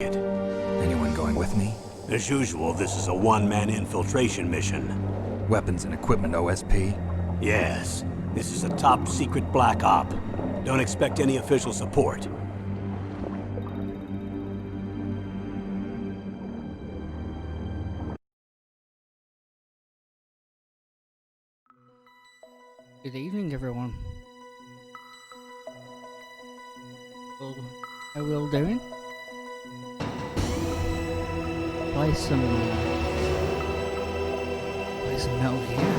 Anyone going with me? As usual, this is a one-man infiltration mission. Weapons and equipment OSP? Yes, this is a top-secret black op. Don't expect any official support. Good evening, everyone. Well, how are we all doing? Play some Metal Gear.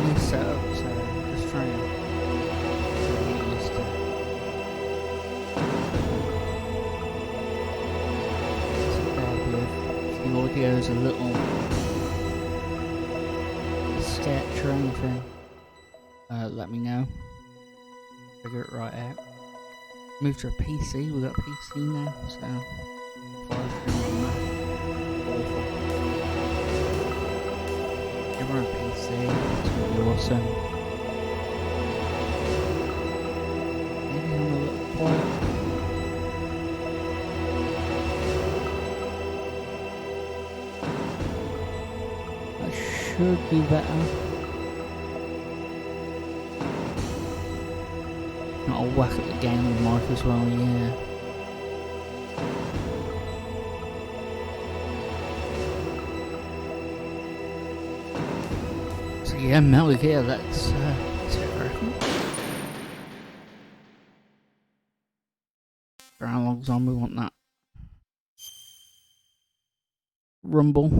New setup, so I'm just trying to get used to if the audio is a little sketch or anything, let me know. Figure it right out. Move to a PC, we got a PC now, so awful. If we're on a PC, it's gonna be awesome. Maybe I'm a little quiet. That should be better. I'll whack at the game with Mike as well, yeah. So yeah, Metal Gear, that's it, I reckon. For how long's on we want that? Rumble.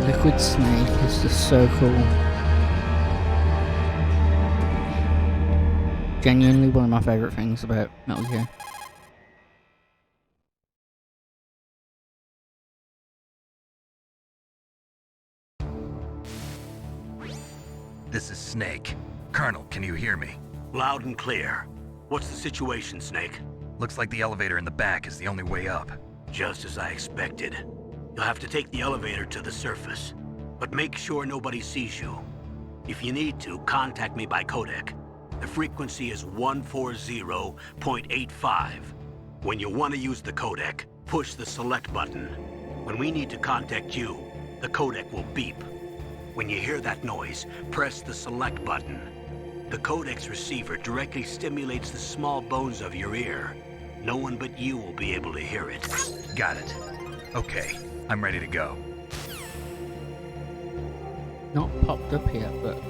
Liquid Snake is just so cool. Genuinely one of my favourite things about Metal Gear. This is Snake. Colonel, can you hear me? Loud and clear. What's the situation, Snake? Looks like the elevator in the back is the only way up. Just as I expected. You'll have to take the elevator to the surface, but make sure nobody sees you. If you need to, contact me by codec. The frequency is 140.85. When you want to use the codec, push the select button. When we need to contact you, the codec will beep. When you hear that noise, press the select button. The codec's receiver directly stimulates the small bones of your ear. No one but you will be able to hear it. Got it. Okay, I'm ready to go. Not popped up here, but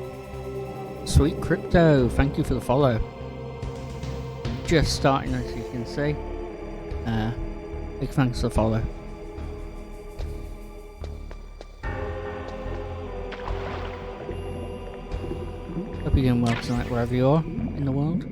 Sweet Crypto, thank you for the follow. Just starting, as you can see. Big thanks for the follow. Hope you're doing well tonight wherever you are in the world.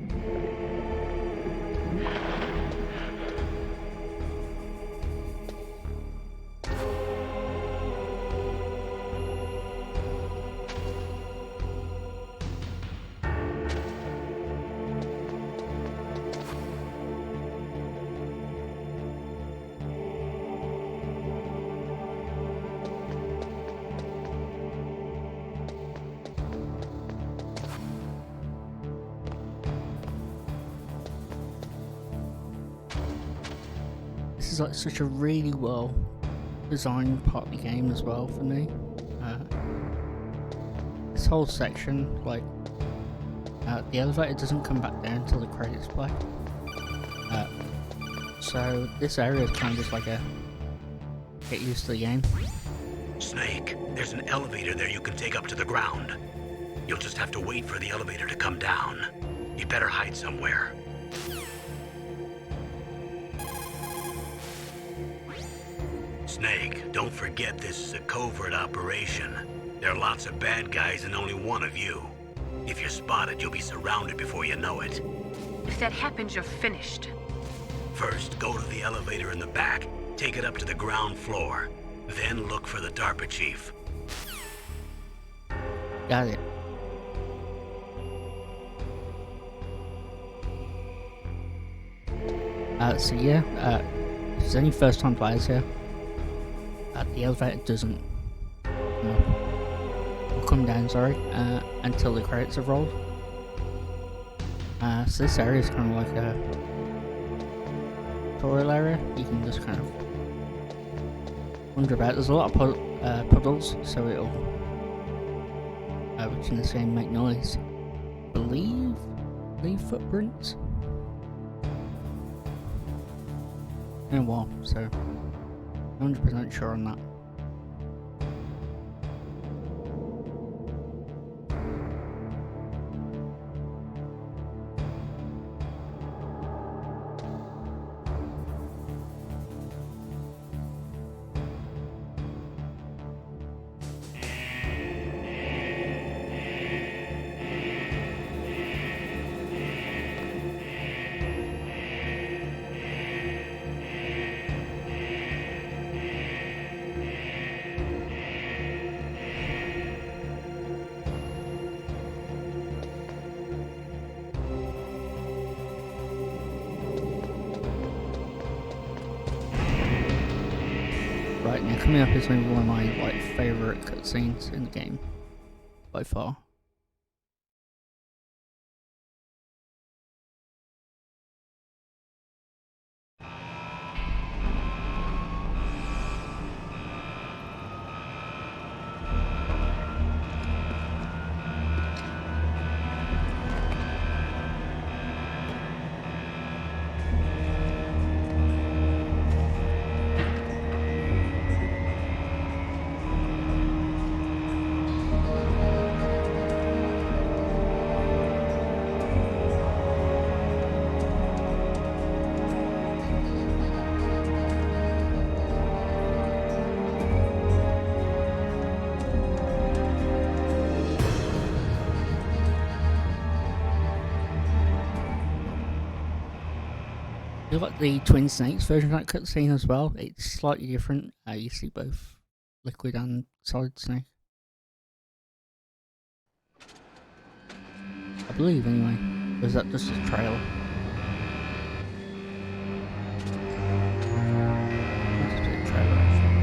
This is like such a really well designed part of the game as well for me. This whole section, like, the elevator doesn't come back down until the credits play. So this area is kind of just like a get used to the game. Snake, there's an elevator there you can take up to the ground. You'll just have to wait for the elevator to come down. You'd better hide somewhere. Snake, don't forget this is a covert operation. There are lots of bad guys and only one of you. If you're spotted, you'll be surrounded before you know it. If that happens, you're finished. First, go to the elevator in the back, take it up to the ground floor. Then look for the DARPA chief. Got it. So yeah, if there's any first time players here, the elevator doesn't will come down, sorry, until the credits have rolled. So this area is kind of like a tutorial area. You can just kind of wander about. There's a lot of puddles, so it'll, which in this game make noise. Leave footprints. In a while, so 100% sure on that. Right, now coming up is maybe one of my favourite cutscenes in the game, by far. You got the Twin Snakes version of that cutscene as well. It's slightly different. You see both Liquid and Solid Snake. I believe, anyway. Or is that just a trailer? That's just a trailer, actually.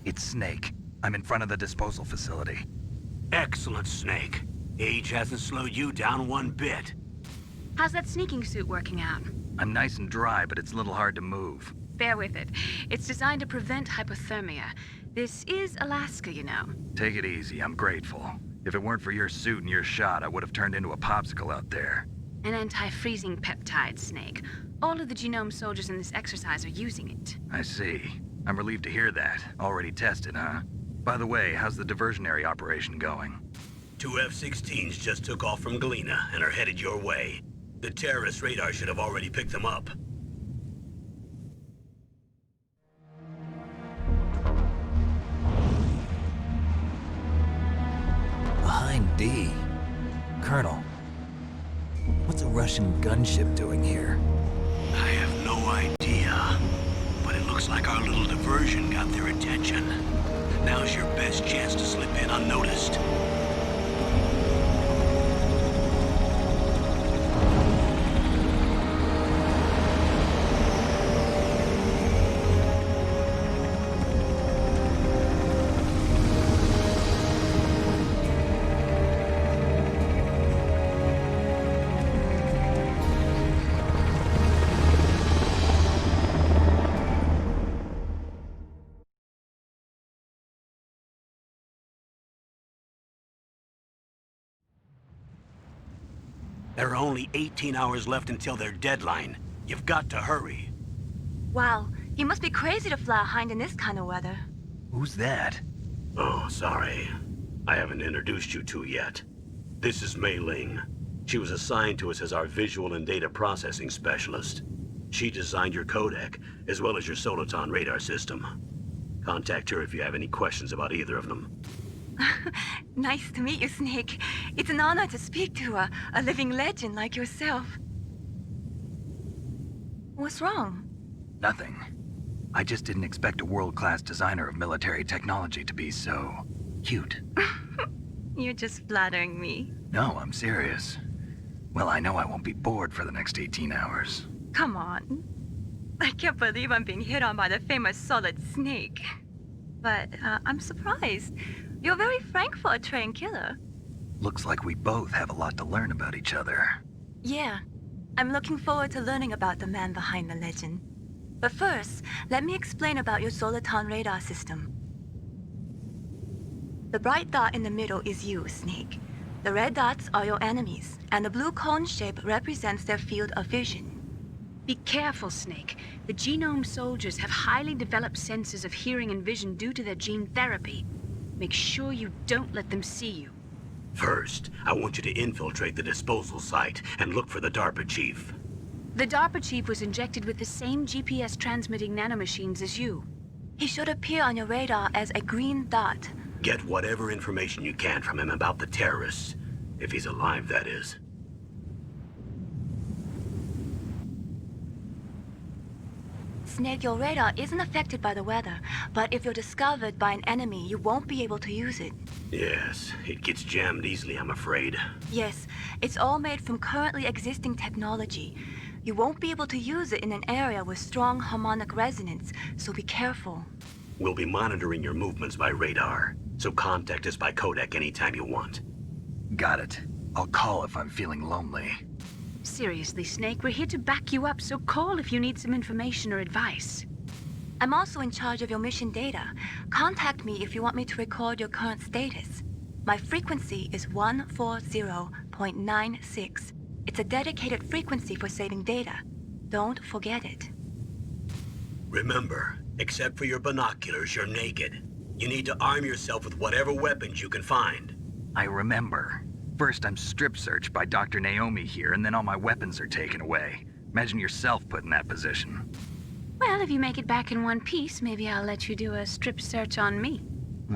It's Snake. I'm in front of the disposal facility. Excellent, Snake. Age hasn't slowed you down one bit. How's that sneaking suit working out? I'm nice and dry, but it's a little hard to move. Bear with it. It's designed to prevent hypothermia. This is Alaska, you know. Take it easy, I'm grateful. If it weren't for your suit and your shot, I would have turned into a popsicle out there. An anti-freezing peptide, Snake. All of the genome soldiers in this exercise are using it. I see. I'm relieved to hear that. Already tested, huh? By the way, how's the diversionary operation going? 2 F-16s just took off from Galena and are headed your way. The terrorist radar should have already picked them up. Behind D. Colonel, what's a Russian gunship doing here? I have no idea. But it looks like our little diversion got their attention. Now's your best chance to slip in unnoticed. There are only 18 hours left until their deadline. You've got to hurry. Wow, he must be crazy to fly a hind in this kind of weather. Who's that? Oh, sorry. I haven't introduced you to yet. This is Mei Ling. She was assigned to us as our visual and data processing specialist. She designed your codec, as well as your Soliton radar system. Contact her if you have any questions about either of them. Nice to meet you, Snake. It's an honor to speak to a living legend like yourself. What's wrong? Nothing. I just didn't expect a world-class designer of military technology to be so cute. You're just flattering me. No, I'm serious. Well, I know I won't be bored for the next 18 hours. Come on. I can't believe I'm being hit on by the famous Solid Snake. But I'm surprised. You're very frank for a trained killer. Looks like we both have a lot to learn about each other. Yeah. I'm looking forward to learning about the man behind the legend. But first, let me explain about your Soliton radar system. The bright dot in the middle is you, Snake. The red dots are your enemies, and the blue cone shape represents their field of vision. Be careful, Snake. The genome soldiers have highly developed senses of hearing and vision due to their gene therapy. Make sure you don't let them see you. First, I want you to infiltrate the disposal site and look for the DARPA chief. The DARPA chief was injected with the same GPS transmitting nanomachines as you. He should appear on your radar as a green dot. Get whatever information you can from him about the terrorists. If he's alive, that is. Snake, your radar isn't affected by the weather, but if you're discovered by an enemy, you won't be able to use it. Yes, it gets jammed easily, I'm afraid. Yes, it's all made from currently existing technology. You won't be able to use it in an area with strong harmonic resonance, so be careful. We'll be monitoring your movements by radar, so contact us by codec anytime you want. Got it. I'll call if I'm feeling lonely. Seriously, Snake, we're here to back you up, so call if you need some information or advice. I'm also in charge of your mission data. Contact me if you want me to record your current status. My frequency is 140.96. It's a dedicated frequency for saving data. Don't forget it. Remember, except for your binoculars, you're naked. You need to arm yourself with whatever weapons you can find. I remember. First, I'm strip searched by Dr. Naomi here, and then all my weapons are taken away. Imagine yourself put in that position. Well, if you make it back in one piece, maybe I'll let you do a strip search on me.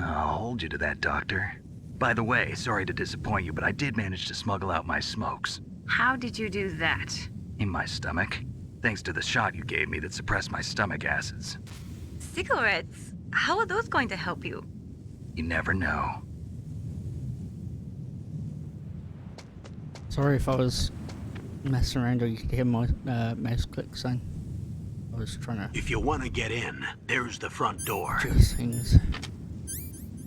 I'll hold you to that, Doctor. By the way, sorry to disappoint you, but I did manage to smuggle out my smokes. How did you do that? In my stomach. Thanks to the shot you gave me that suppressed my stomach acids. Cigarettes? How are those going to help you? You never know. Sorry if I was messing around or you could hear my mouse click saying. I was trying to If you want to get in, there's the front door. adjust things.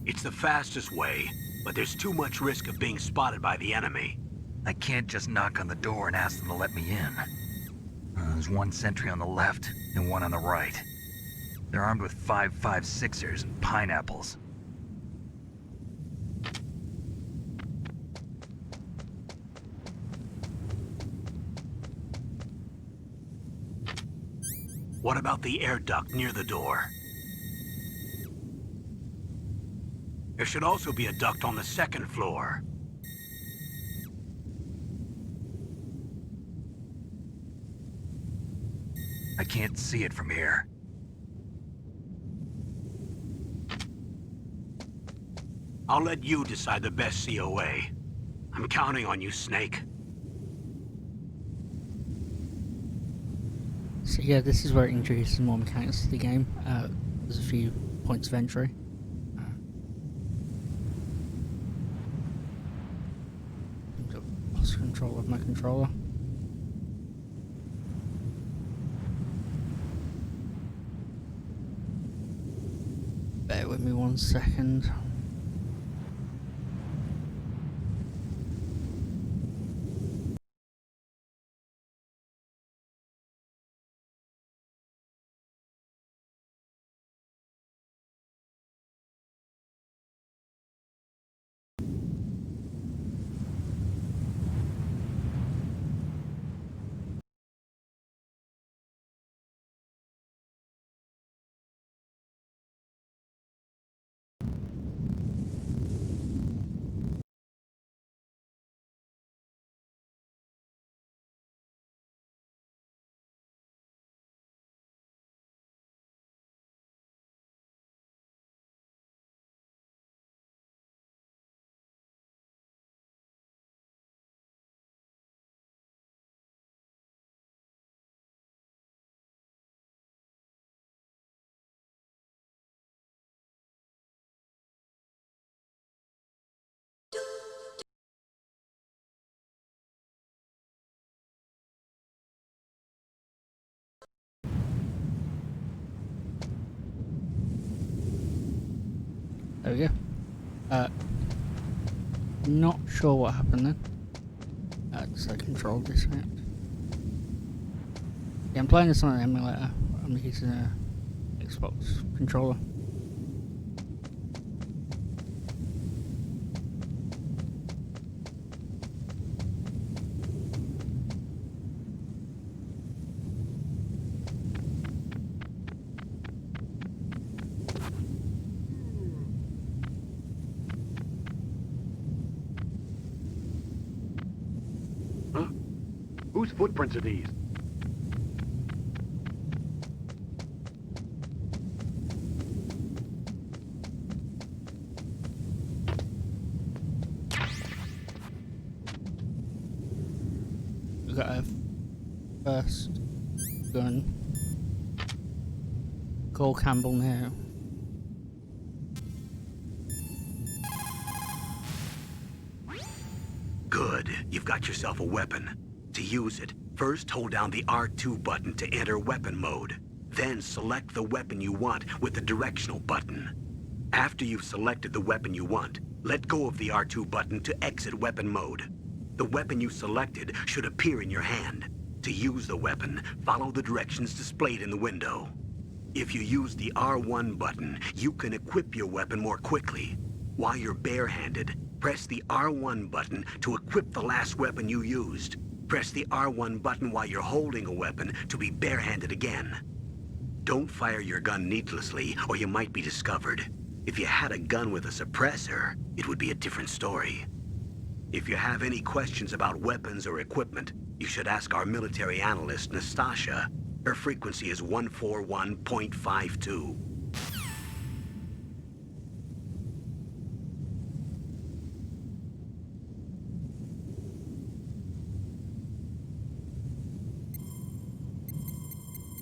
It's the fastest way, but there's too much risk of being spotted by the enemy. I can't just knock on the door and ask them to let me in. There's one sentry on the left and one on the right. They're armed with 5.56ers and pineapples. What about the air duct near the door? There should also be a duct on the second floor. I can't see it from here. I'll let you decide the best COA. I'm counting on you, Snake. So yeah, this is where it introduces more mechanics to the game. There's a few points of entry. Lost control of my controller. Bear with me 1 second. There we go. Not sure what happened then. So I controlled this out. Yeah, I'm playing this on an emulator. I'm using a Xbox controller. Huh? Whose footprints are these? We got a first gun. Cole Campbell now. Good. You've got yourself a weapon. To use it, first hold down the R2 button to enter weapon mode. Then select the weapon you want with the directional button. After you've selected the weapon you want, let go of the R2 button to exit weapon mode. The weapon you selected should appear in your hand. To use the weapon, follow the directions displayed in the window. If you use the R1 button, you can equip your weapon more quickly. While you're barehanded, press the R1 button to equip the last weapon you used. Press the R1 button while you're holding a weapon to be barehanded again. Don't fire your gun needlessly, or you might be discovered. If you had a gun with a suppressor, it would be a different story. If you have any questions about weapons or equipment, you should ask our military analyst, Nastasha. Her frequency is 141.52.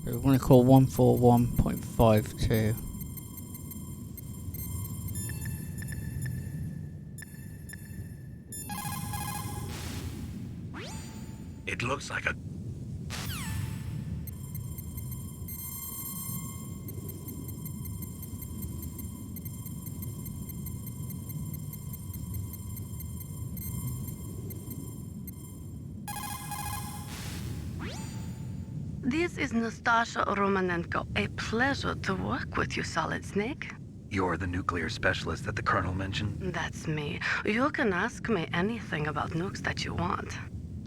We want to call 141.52. It looks like a... This is Nastasha Romanenko. A pleasure to work with you, Solid Snake. You're the nuclear specialist that the Colonel mentioned? That's me. You can ask me anything about nukes that you want.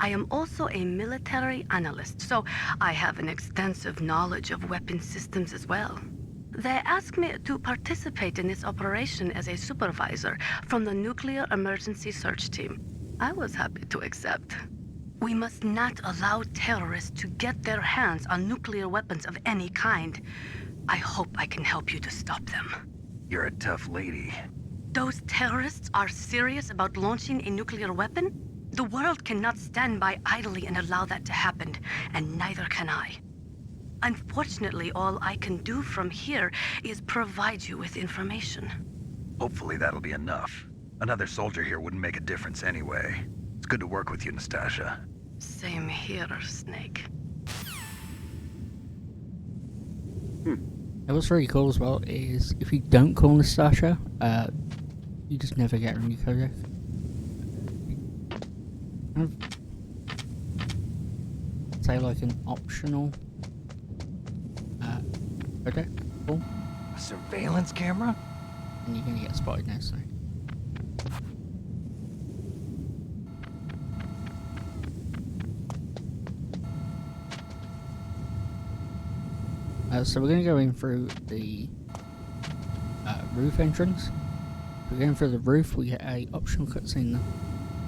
I am also a military analyst, so I have an extensive knowledge of weapon systems as well. They asked me to participate in this operation as a supervisor from the Nuclear Emergency Search Team. I was happy to accept. We must not allow terrorists to get their hands on nuclear weapons of any kind. I hope I can help you to stop them. You're a tough lady. Those terrorists are serious about launching a nuclear weapon? The world cannot stand by idly and allow that to happen, and neither can I. Unfortunately, all I can do from here is provide you with information. Hopefully that'll be enough. Another soldier here wouldn't make a difference anyway. It's good to work with you, Nastasha. Same here, Snake. What's really cool as well is if you don't call Nastasha, you just never get a new codec. Kind of say like an optional codec. Cool. A surveillance camera? And you're gonna get spotted now, so. So we're going to go in through the roof entrance. If we're going through the roof, we get a optional cutscene there.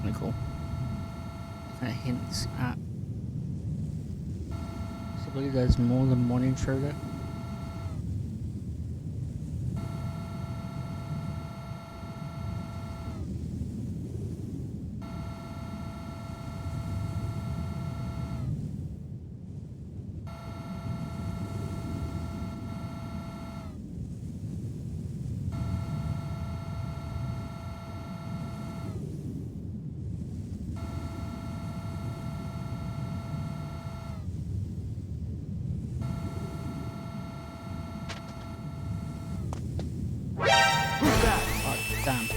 Really cool. Kind of hints at possibly there's more than one intruder. Damn.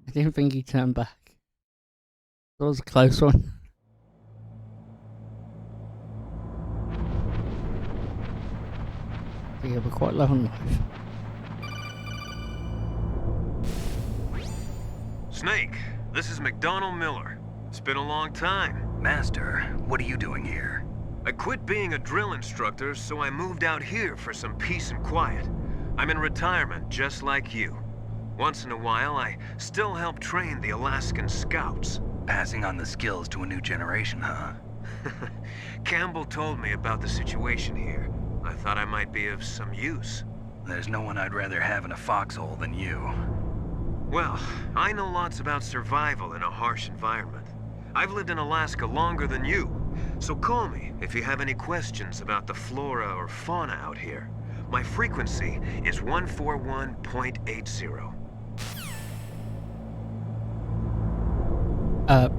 I didn't think he turned back. That was a close one. Yeah, we're quite low on life. Snake, this is McDonald Miller. It's been a long time. Master, what are you doing here? I quit being a drill instructor, so I moved out here for some peace and quiet. I'm in retirement, just like you. Once in a while, I still help train the Alaskan Scouts. Passing on the skills to a new generation, huh? Campbell told me about the situation here. I thought I might be of some use. There's no one I'd rather have in a foxhole than you. Well, I know lots about survival in a harsh environment. I've lived in Alaska longer than you, so call me if you have any questions about the flora or fauna out here. My frequency is 141.80.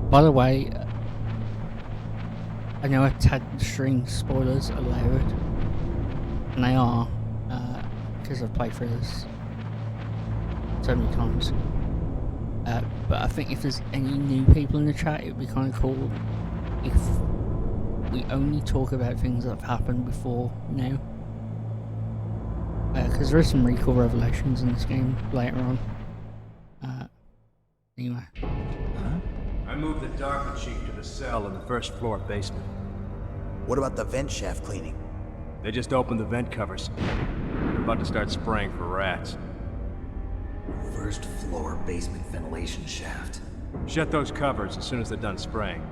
By the way, I know I've had string spoilers allowed, and they are, because I've played through this so many times. But I think if there's any new people in the chat, it would be kind of cool if we only talk about things that have happened before now. Because there is some really cool revelations in this game later on. Anyway. I moved the Darker Chief to the cell in the first floor basement. What about the vent shaft cleaning? They just opened the vent covers. They're about to start spraying for rats. First floor basement ventilation shaft. Shut those covers as soon as they're done spraying.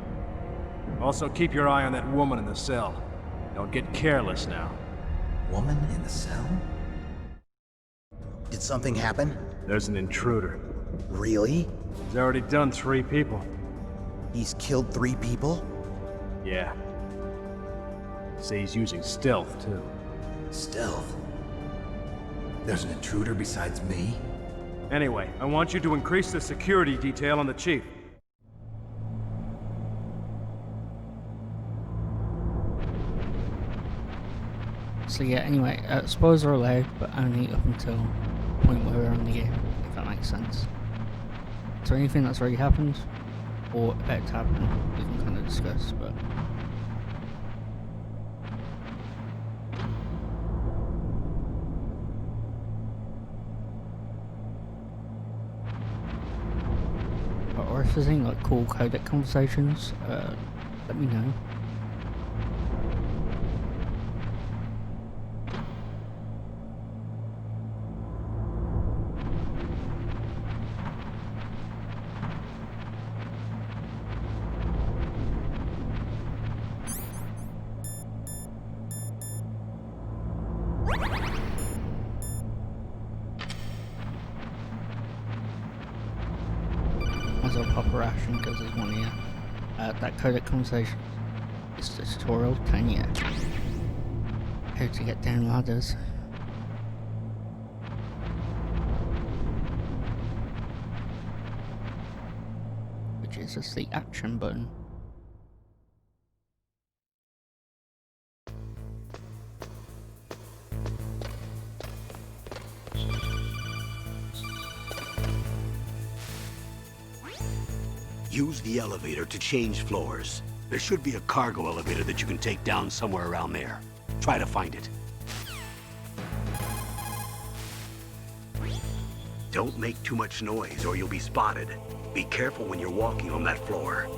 Also, keep your eye on that woman in the cell. Don't get careless now. Woman in the cell? Did something happen? There's an intruder. Really? He's already done 3 people. He's killed 3 people? Yeah. Say he's using stealth, too. Stealth? There's an intruder besides me? Anyway, I want you to increase the security detail on the Chief. So yeah, anyway, spoilers are allowed, but only up until the point where we're on the game, if that makes sense. So anything that's already happened, or about to happen, we can kind of discuss, but... Or if there's any like cool codec conversations, let me know. As well pop a ration because there's one here. That codec conversation is the tutorial 10 year. How to get down ladders. Which is just the action button. Use the elevator to change floors. There should be a cargo elevator that you can take down somewhere around there. Try to find it. Don't make too much noise or you'll be spotted. Be careful when you're walking on that floor.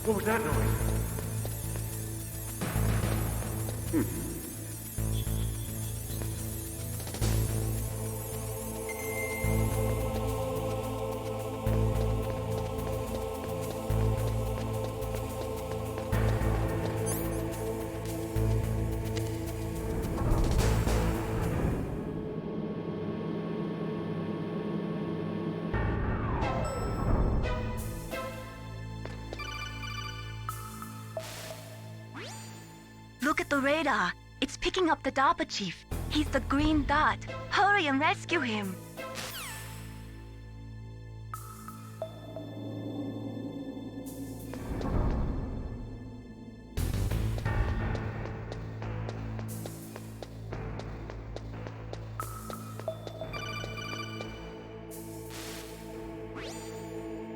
What was that noise? Look at the radar. It's picking up the DARPA chief. He's the green dot. Hurry and rescue him.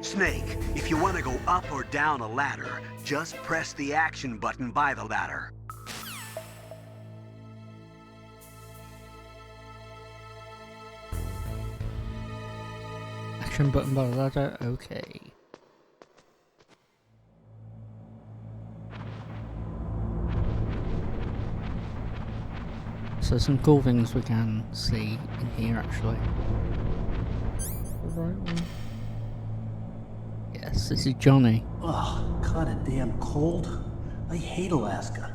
Snake, if you want to go up or down a ladder, just press the action button by the ladder. Action button by the ladder, okay. So some cool things we can see in here actually. The right one. Yes, this is Johnny. Oh, kinda damn cold. I hate Alaska.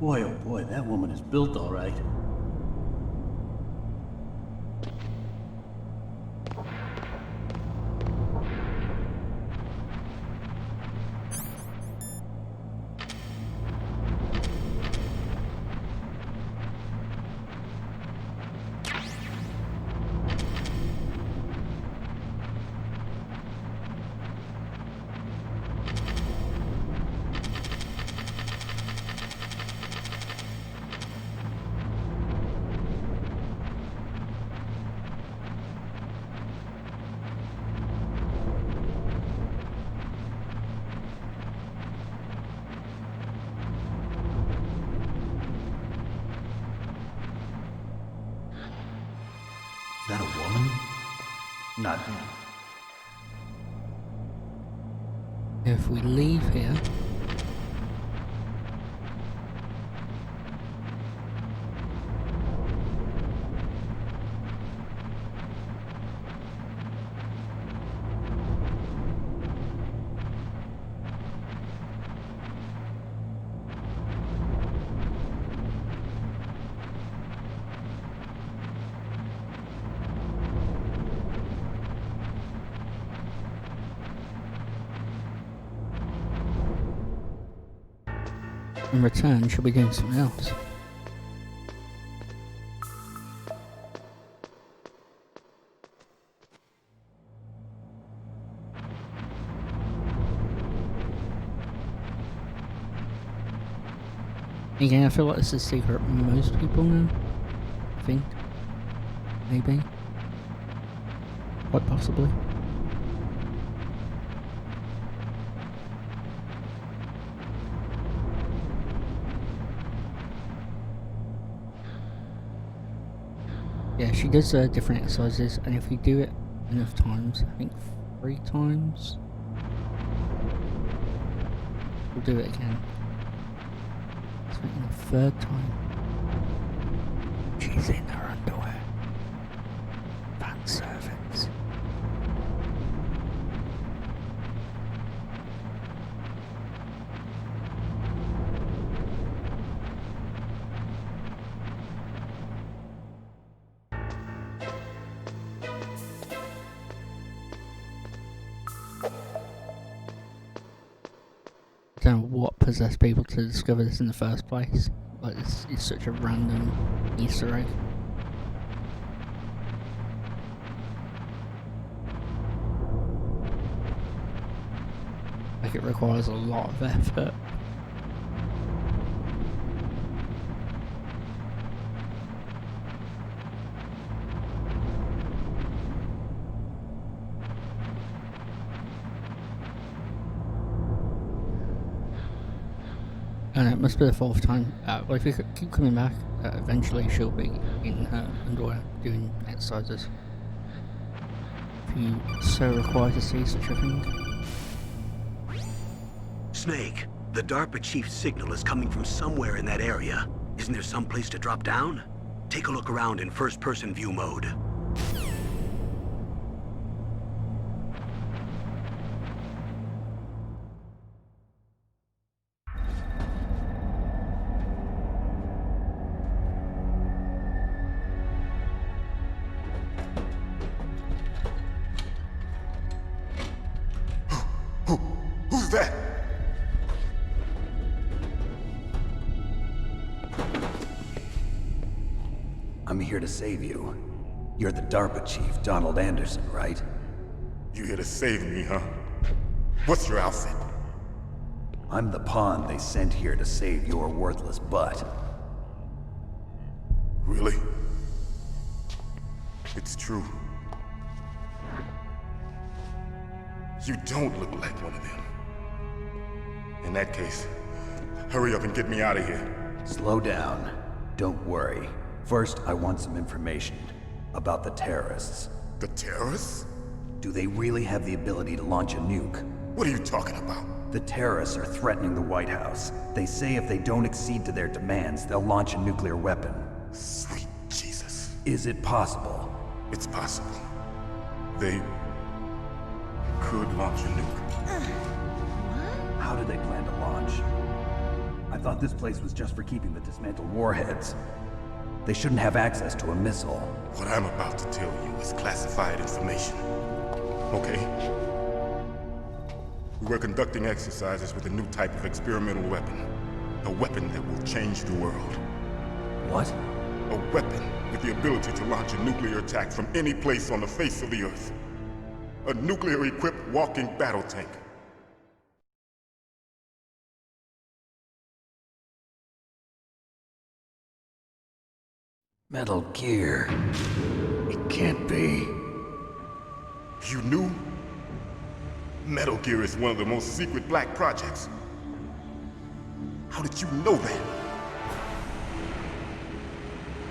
Boy, oh boy, that woman is built all right. Is that a woman? Not him. If we leave here, in return, she'll be doing something else. Again, I feel like this is a secret most people know. I think. Maybe. Quite possibly. Yeah, she does different exercises, and if you do it enough times, I think 3 times, we'll do it again. I think the 3rd time, she's in her underwear. Fan service. I don't know what possessed people to discover this in the first place. Like, this is such a random Easter egg. Like, it requires a lot of effort. And it must be the 4th time. Well, if you keep coming back, eventually she'll be in her underwear doing exercises. If you so require to see such a thing. Snake, the DARPA chief's signal is coming from somewhere in that area. Isn't there some place to drop down? Take a look around in first-person view mode. Who's that? I'm here to save you. You're the DARPA chief, Donald Anderson, right? You here to save me, huh? What's your outfit? I'm the pawn they sent here to save your worthless butt. Really? It's true. You don't look like one of them. In that case, hurry up and get me out of here. Slow down. Don't worry. First, I want some information about the terrorists. The terrorists? Do they really have the ability to launch a nuke? What are you talking about? The terrorists are threatening the White House. They say if they don't accede to their demands, they'll launch a nuclear weapon. Sweet Jesus. Is it possible? It's possible. They could launch a nuke. How do they plan to launch? I thought this place was just for keeping the dismantled warheads. They shouldn't have access to a missile. What I'm about to tell you is classified information. Okay? We were conducting exercises with a new type of experimental weapon. A weapon that will change the world. What? A weapon with the ability to launch a nuclear attack from any place on the face of the Earth. A nuclear-equipped walking battle tank. Metal Gear. It can't be. You knew? Metal Gear is one of the most secret black projects. How did you know that?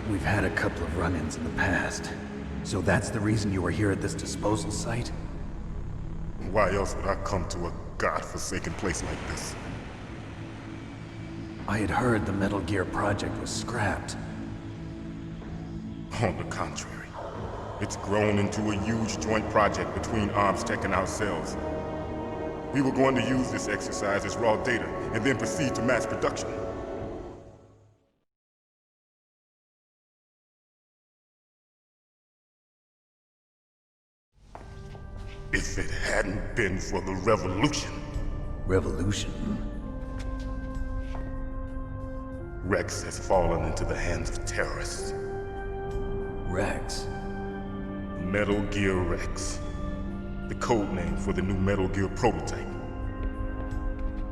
We've had a couple of run-ins in the past. So that's the reason you were here at this disposal site? Why else would I come to a godforsaken place like this? I had heard the Metal Gear project was scrapped. On the contrary, it's grown into a huge joint project between ArmsTech and ourselves. We were going to use this exercise as raw data and then proceed to mass production. If it hadn't been for the revolution. Revolution? Rex has fallen into the hands of terrorists. Rex? Metal Gear Rex. The code name for the new Metal Gear prototype.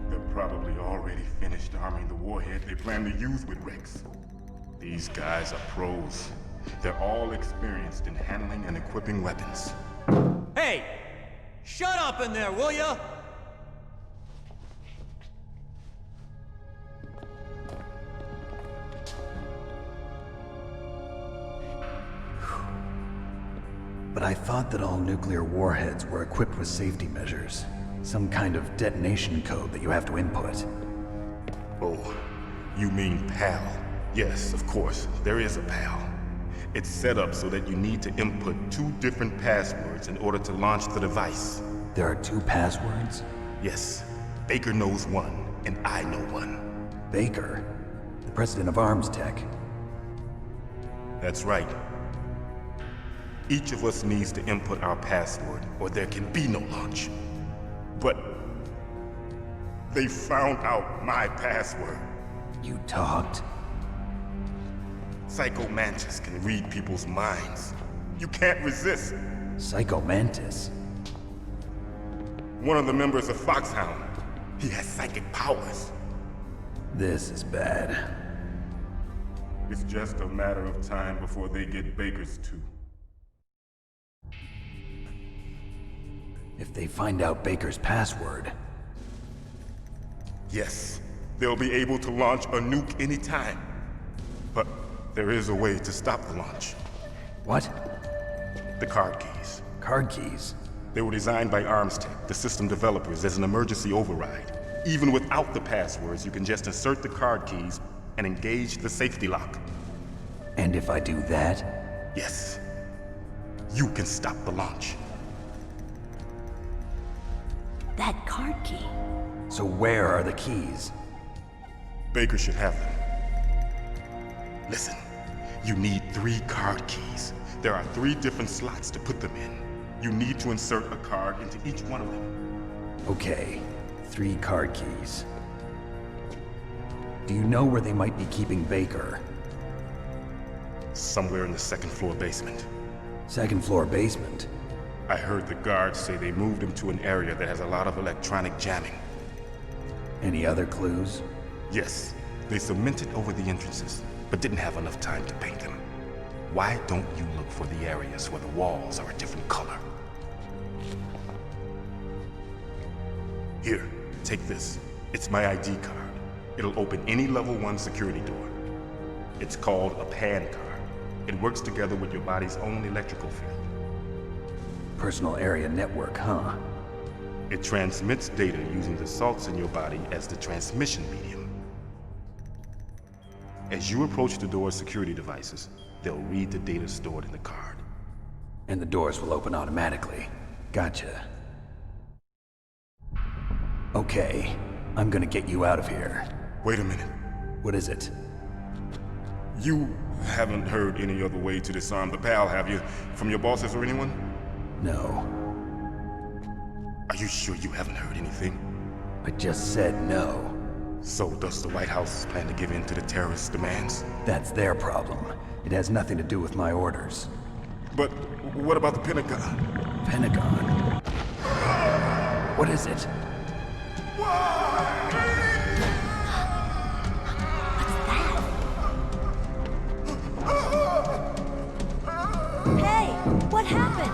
They're probably already finished arming the warhead they plan to use with Rex. These guys are pros. They're all experienced in handling and equipping weapons. Hey! Shut up in there, will ya? But I thought that all nuclear warheads were equipped with safety measures. Some kind of detonation code that you have to input. Oh, you mean PAL? Yes, of course, there is a PAL. It's set up so that you need to input 2 different passwords in order to launch the device. There are 2 passwords? Yes. Baker knows one, and I know one. Baker? The president of ArmsTech? That's right. Each of us needs to input our password, or there can be no launch. But they found out my password. You talked? Psycho Mantis can read people's minds. You can't resist. Psycho Mantis? One of the members of Foxhound. He has psychic powers. This is bad. It's just a matter of time before they get Baker's too. If they find out Baker's password... Yes, they'll be able to launch a nuke anytime. But there is a way to stop the launch. What? The card keys. Card keys? They were designed by ArmsTech, the system developers, as an emergency override. Even without the passwords, you can just insert the card keys and engage the safety lock. And if I do that? Yes. You can stop the launch. That card key. So where are the keys? Baker should have them. Listen, you need 3 card keys. There are 3 different slots to put them in. You need to insert a card into each one of them. Okay, 3 card keys. Do you know where they might be keeping Baker? Somewhere in the 2nd floor basement. 2nd floor basement? I heard the guards say they moved him to an area that has a lot of electronic jamming. Any other clues? Yes, they cemented over the entrances, but didn't have enough time to paint them. Why don't you look for the areas where the walls are a different color? Here, take this. It's my ID card. It'll open any level 1 security door. It's called a PAN card. It works together with your body's own electrical field. Personal area network, huh? It transmits data using the salts in your body as the transmission medium. As you approach the door's security devices, they'll read the data stored in the card. And the doors will open automatically. Gotcha. Okay, I'm gonna get you out of here. Wait a minute. What is it? You haven't heard any other way to disarm the PAL, have you? From your bosses or anyone? No. Are you sure you haven't heard anything? I just said no. So does the White House plan to give in to the terrorists' demands? That's their problem. It has nothing to do with my orders. But what about the Pentagon? Pentagon? What is it? Hey, what happened?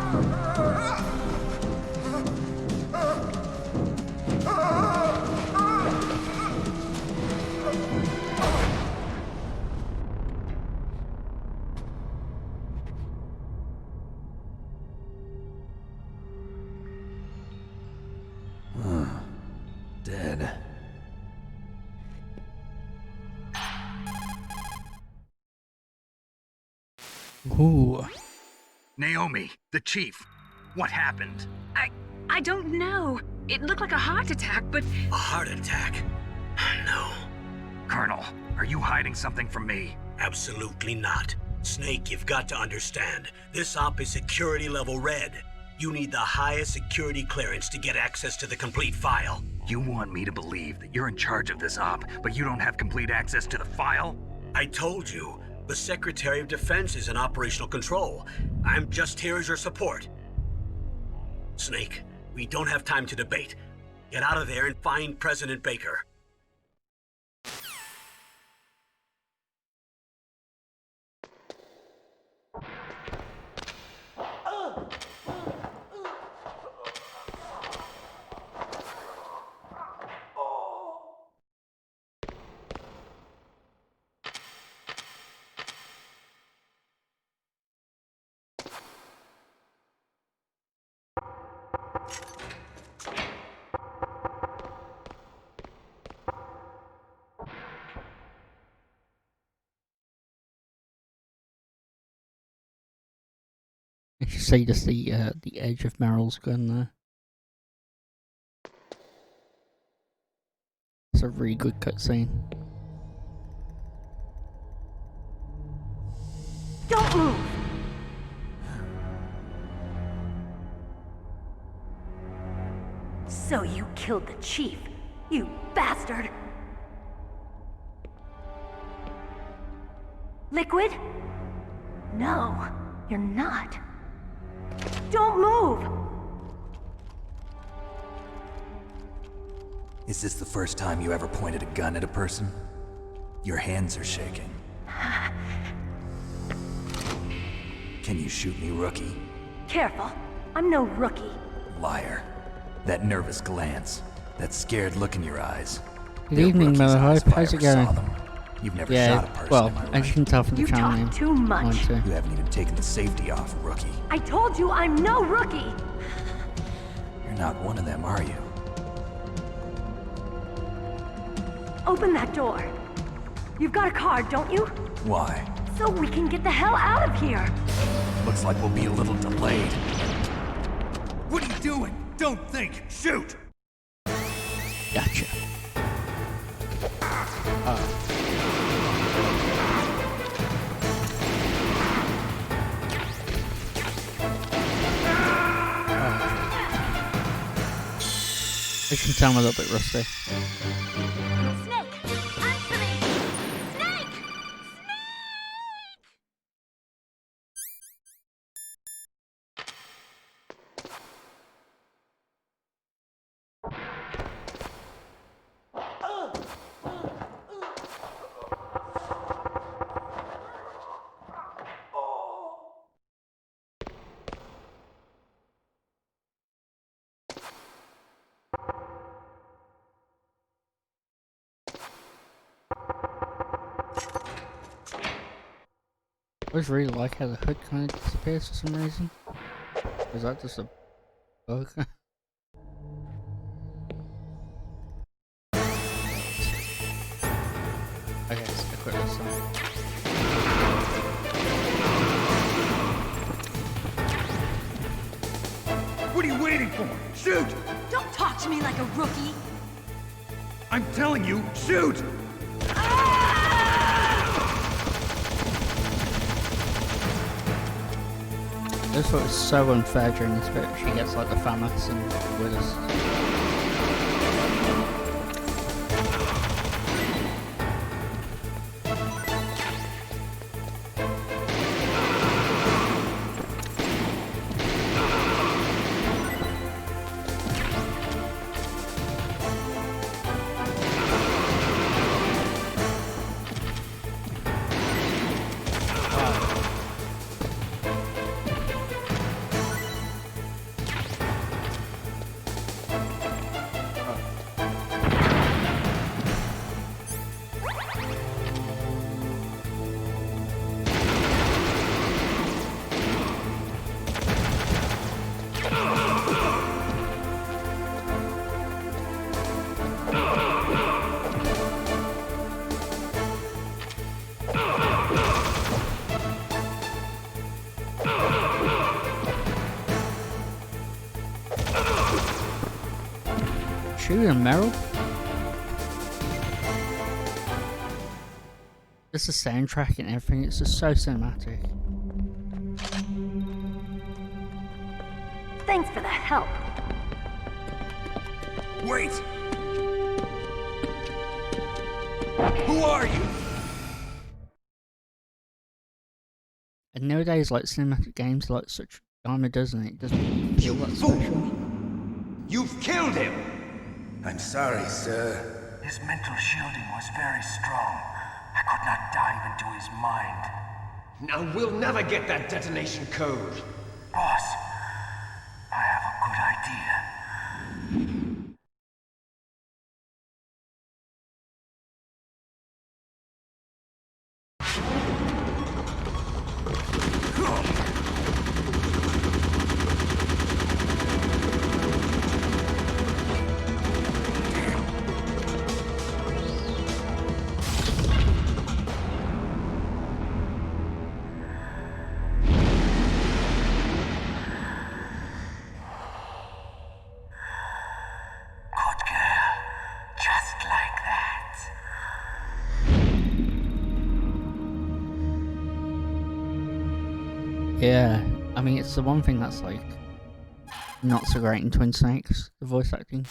Dead. Ooh. Naomi, the chief. What happened? I don't know. It looked like a heart attack, but... A heart attack? No. Colonel, are you hiding something from me? Absolutely not. Snake, you've got to understand. This op is security level red. You need the highest security clearance to get access to the complete file. You want me to believe that you're in charge of this op, but you don't have complete access to the file? I told you, the Secretary of Defense is in operational control. I'm just here as your support. Snake, we don't have time to debate. Get out of there and find President Baker. You should see just the edge of Meryl's gun there. It's a really good cutscene. Don't move! So you killed the chief, you bastard! Liquid? No, you're not. Don't move! Is this the first time you ever pointed a gun at a person? Your hands are shaking. Can you shoot me, rookie? Careful, I'm no rookie. Liar. That nervous glance, that scared look in your eyes. Good evening, Miller. How's it going? You've never shot a person, well, am I right? as you can tell from the channel name. You talk too much. You haven't even taken the safety off, rookie. I told you I'm no rookie! You're not one of them, are you? Open that door. You've got a card, don't you? Why? So we can get the hell out of here. Looks like we'll be a little delayed. What are you doing? Don't think. Shoot! Gotcha. I can tell I'm a little bit rusty. Snake! Answer me! Snake! I always really like how the hood kind of disappears for some reason. Is that just a bug? Okay, so I quit this one. What are you waiting for? Shoot! Don't talk to me like a rookie! I'm telling you, shoot! I just thought it was so unfair during this bit. She gets like the FAMAS and with us. Shooting Meryl? Just the soundtrack and everything, it's just so cinematic. Thanks for the help. Wait! Who are you? And nowadays, like, cinematic games are like such diamond, doesn't it? It doesn't feel that special. You've killed him! I'm sorry, sir. His mental shielding was very strong. I could not dive into his mind. Now we'll never get that detonation code. Boss, I have a good idea. Yeah, I mean, it's the one thing that's like not so great in Twin Snakes, the voice acting.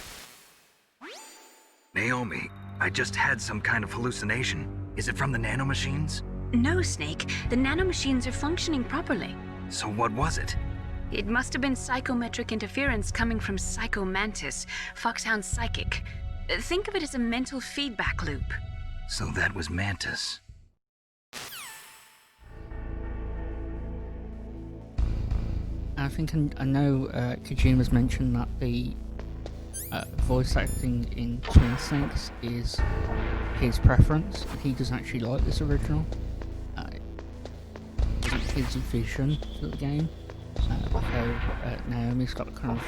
Naomi, I just had some kind of hallucination. Is it from the nanomachines? No, Snake. The nanomachines are functioning properly. So what was it? It must have been psychometric interference coming from Psycho Mantis, Foxhound's psychic. Think of it as a mental feedback loop. So that was Mantis. I think I know Kojima's mentioned that the voice acting in Twin Snakes is his preference. He doesn't actually like this original. It isn't his vision for the game. Like how Naomi's got kind of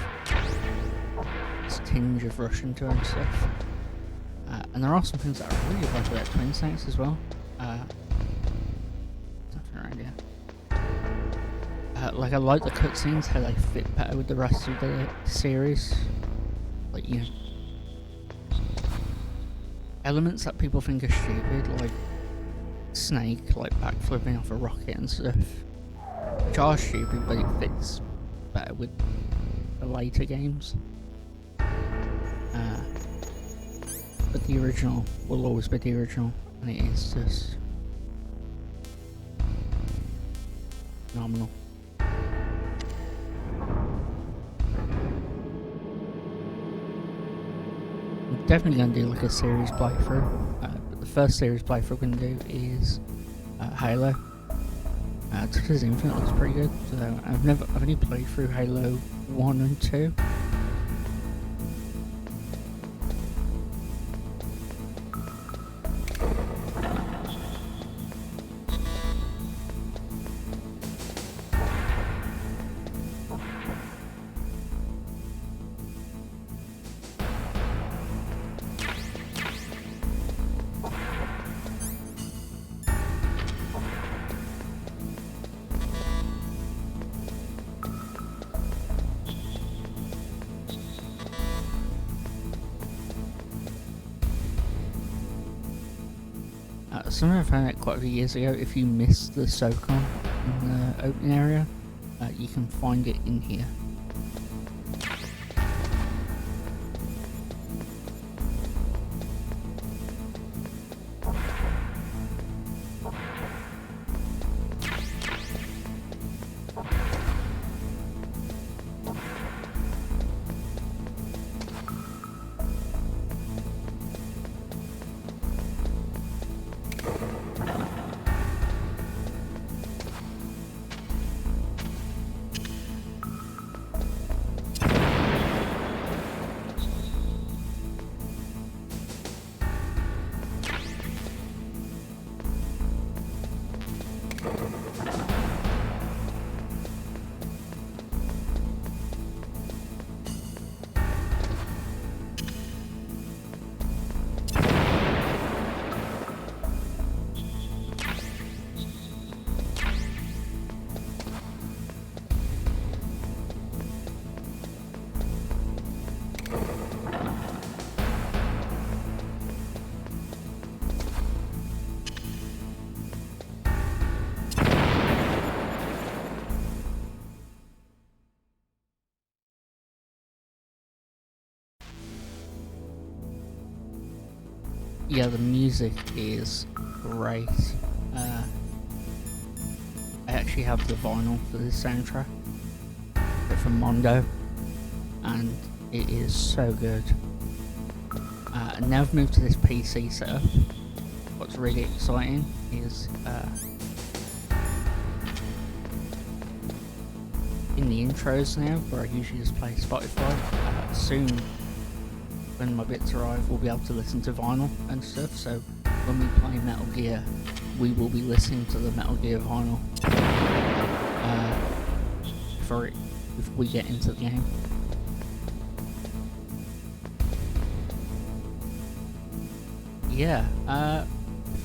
this tinge of Russian to her and stuff. And there are some things that I really like about Twin Snakes as well. Nothing around here. Like I like the cutscenes, how they fit better with the rest of the series. Like, you know, elements that people think are stupid, like Snake, like backflipping off a rocket and stuff, which are stupid, but it fits better with the later games. But the original will always be the original, and it is just phenomenal. I'm definitely going to do like a series playthrough, but the first series playthrough I'm going to do is Halo. Just because Infinite looks pretty good, so I've only played through Halo 1 and 2. Something I found out quite a few years ago, if you miss the SOCON in the opening area, you can find it in here. Yeah, the music is great. I actually have the vinyl for this soundtrack. It's from Mondo, and it is so good. And now I've moved to this PC setup. What's really exciting is in the intros now, where I usually just play Spotify, soon when my bits arrive, we'll be able to listen to vinyl and stuff, so when we play Metal Gear, we will be listening to the Metal Gear vinyl for it if we get into the game. Yeah, I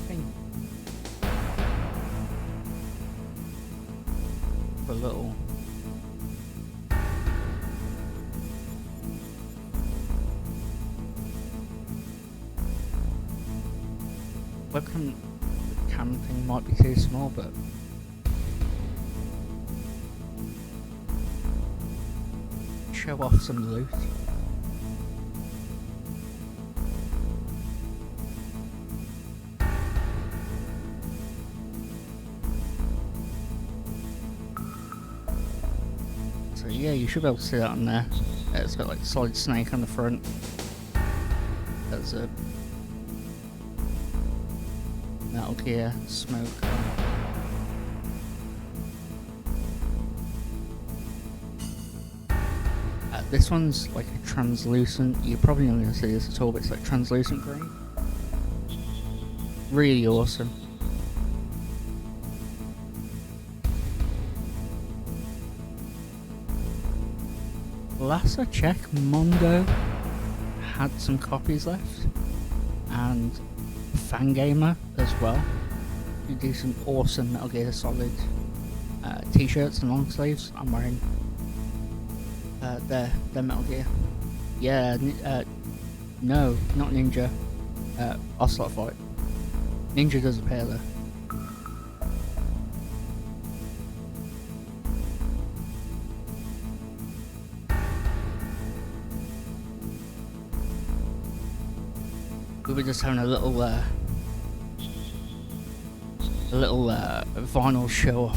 think a little webcam thing might be too small, but show off some loot. So yeah, you should be able to see that on there. It's got like Solid Snake on the front. That's a Metal Gear smoke. This one's like a translucent, you're probably not going to see this at all, but it's like translucent green. Really awesome. Last I checked, Mondo had some copies left. and Fangamer as well. You do some awesome Metal Gear Solid t-shirts and long sleeves. I'm wearing their Metal Gear. Yeah, no, not Ninja. Ocelot fight. Ninja does appear though. We were just having a little vinyl show off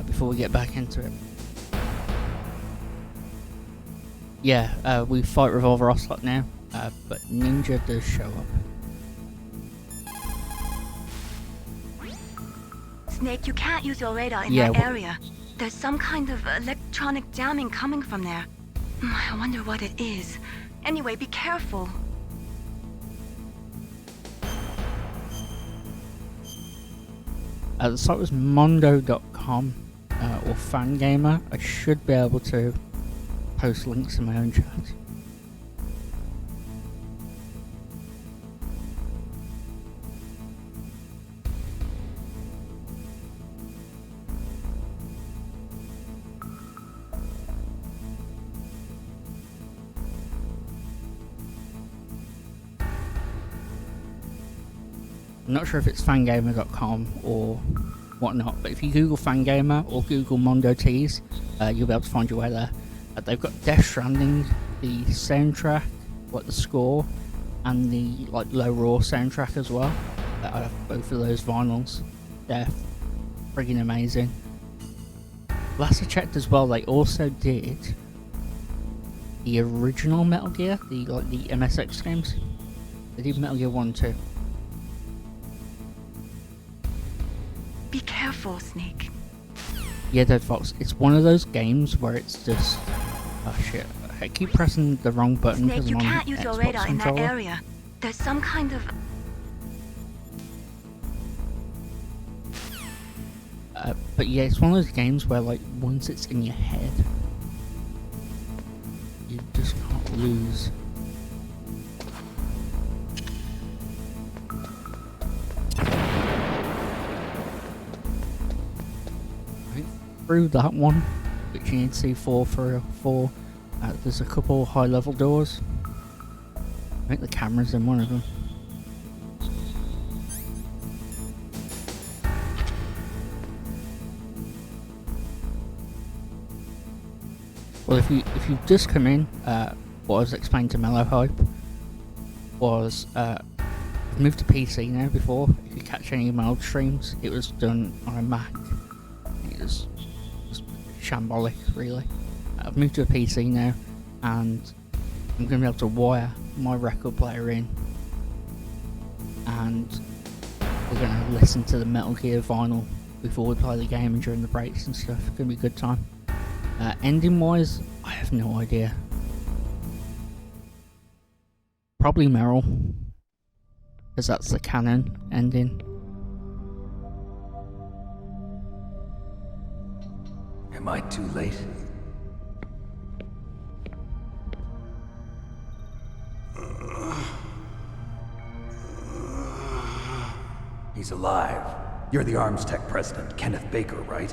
before we get back into it. Yeah, we fight Revolver Ocelot now, but Ninja does show up. Snake, you can't use your radar in that area. There's some kind of electronic jamming coming from there. I wonder what it is. Anyway, be careful. The site was mondo.com or Fangamer. I should be able to post links in my own chat. I'm not sure if it's fangamer.com or whatnot, but if you Google Fangamer or Google Mondo Tees, you'll be able to find your way there. They've got Death Stranding, the soundtrack, like the score, and the low raw soundtrack as well. I have both of those vinyls. They're friggin' amazing. Last I checked as well, they also did the original Metal Gear, the MSX games. They did Metal Gear 1 and 2. Be careful, Snake. Yeah, Dead Fox. It's one of those games where it's just... Oh shit. I keep pressing the wrong button because Snake, I'm you on can't use your Xbox radar in that controller. area. There's some kind of... But yeah, it's one of those games where once it's in your head, you just can't lose. Through that one, which you need C4 for, there's a couple high level doors. I think the camera's in one of them. Well, if you've just come in, what I was explaining to Mellow Hype was I've moved to PC now. Before, if you catch any of my old streams, it was done on a Mac. It was shambolic, really. I've moved to a PC now, and I'm going to be able to wire my record player in, and we're going to listen to the Metal Gear vinyl before we play the game and during the breaks and stuff. It's going to be a good time. Ending wise, I have no idea. Probably Meryl, because that's the canon ending. Am I too late? He's alive. You're the Arms Tech president, Kenneth Baker, right?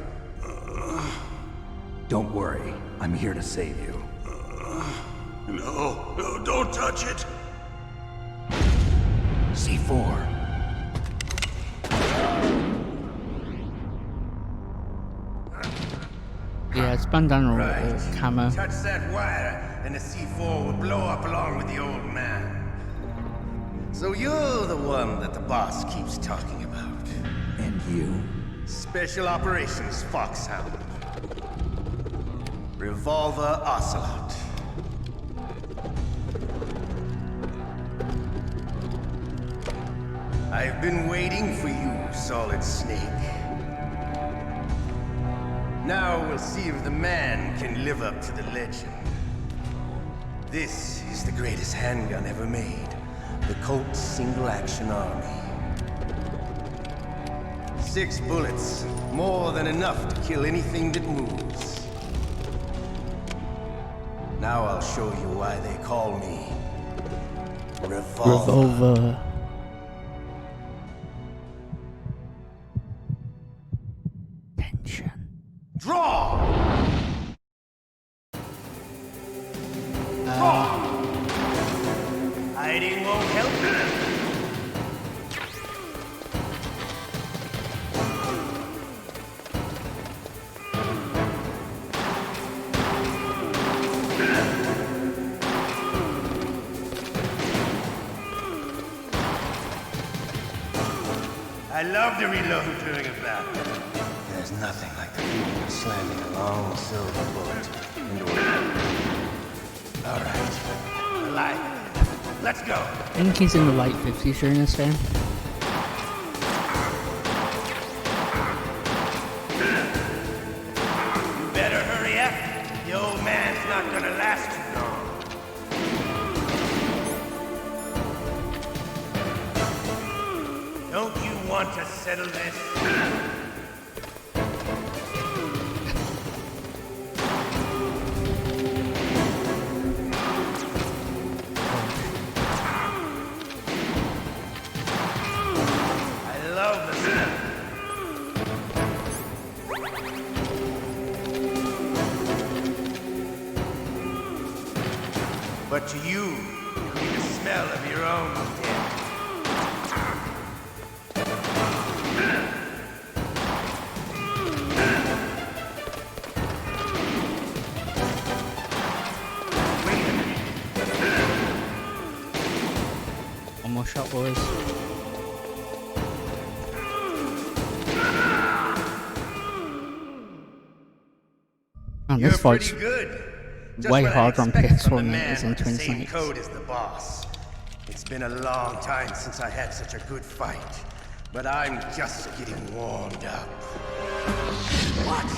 Don't worry. I'm here to save you. No, don't touch it! C4. Yeah, it's bandana or camo. Touch that wire, and the C4 will blow up along with the old man. So you're the one that the boss keeps talking about. And you? Special Operations Foxhound. Revolver Ocelot. I've been waiting for you, Solid Snake. Now we'll see if the man can live up to the legend. This is the greatest handgun ever made. The Colt Single Action Army. 6 bullets, more than enough to kill anything that moves. Now I'll show you why they call me Revolver. Revolver. Tension. Draw! Hiding won't help you. I love to reload during a battle. There's nothing like the feeling of slamming a long silver bullet into a... All right. Alive. Let's go. I think he's in the late 50s during this game. You better hurry up. The old man's not gonna last too long. Don't you want to settle this? But to you, it'll be the smell of your own death. One more shot, boys. Man, this fight's way harder on PS1 than it is in Twin Snakes. Code is the boss. It's been a long time since I had such a good fight, but I'm just getting warmed up. What?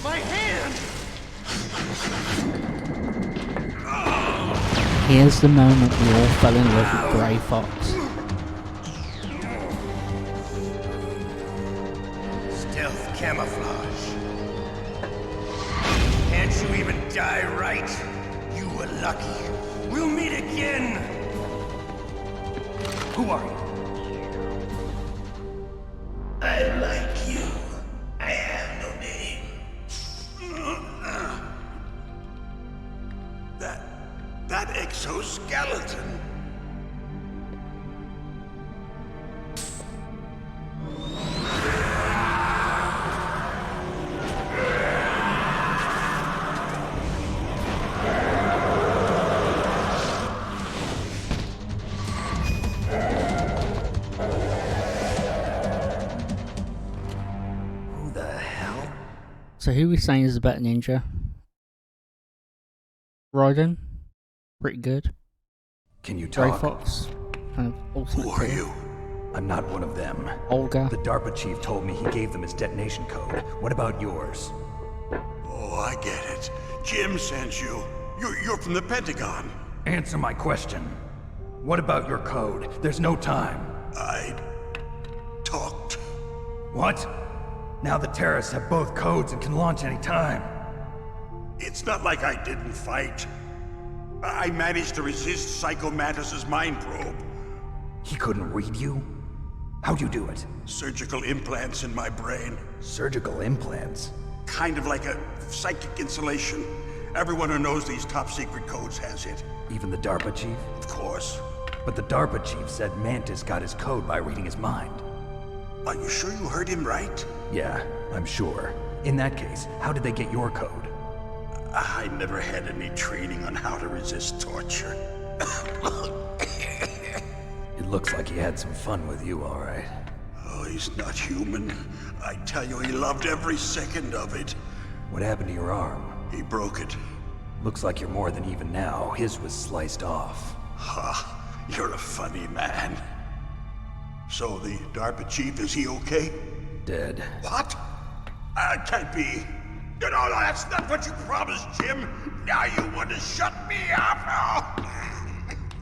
My hand! Here's the moment we all fell in love with Grey Fox. Stealth camouflage. Can't you even die right? You were lucky. We'll meet again! Who are you? I like you. I have no name. That exoskeleton. So who we saying is a better ninja? Raiden? Pretty good. Can you Grey talk? Fox? Kind of ultimate. Who are you? I'm not one of them. Olga. The DARPA chief told me he gave them his detonation code. What about yours? Oh, I get it. Jim sent you. You're from the Pentagon. Answer my question. What about your code? There's no time. I talked. What? Now the terrorists have both codes and can launch any time. It's not like I didn't fight. I managed to resist Psycho Mantis's mind probe. He couldn't read you? How'd you do it? Surgical implants in my brain. Surgical implants? Kind of like a psychic insulation. Everyone who knows these top secret codes has it. Even the DARPA chief? Of course. But the DARPA chief said Mantis got his code by reading his mind. Are you sure you heard him right? Yeah, I'm sure. In that case, how did they get your code? I never had any training on how to resist torture. It looks like he had some fun with you, all right. Oh, he's not human. I tell you, he loved every second of it. What happened to your arm? He broke it. Looks like you're more than even now. His was sliced off. Ha! You're a funny man. So the DARPA chief, is he okay? Dead. What? Can't be. No, that's not what you promised, Jim. Now you want to shut me up?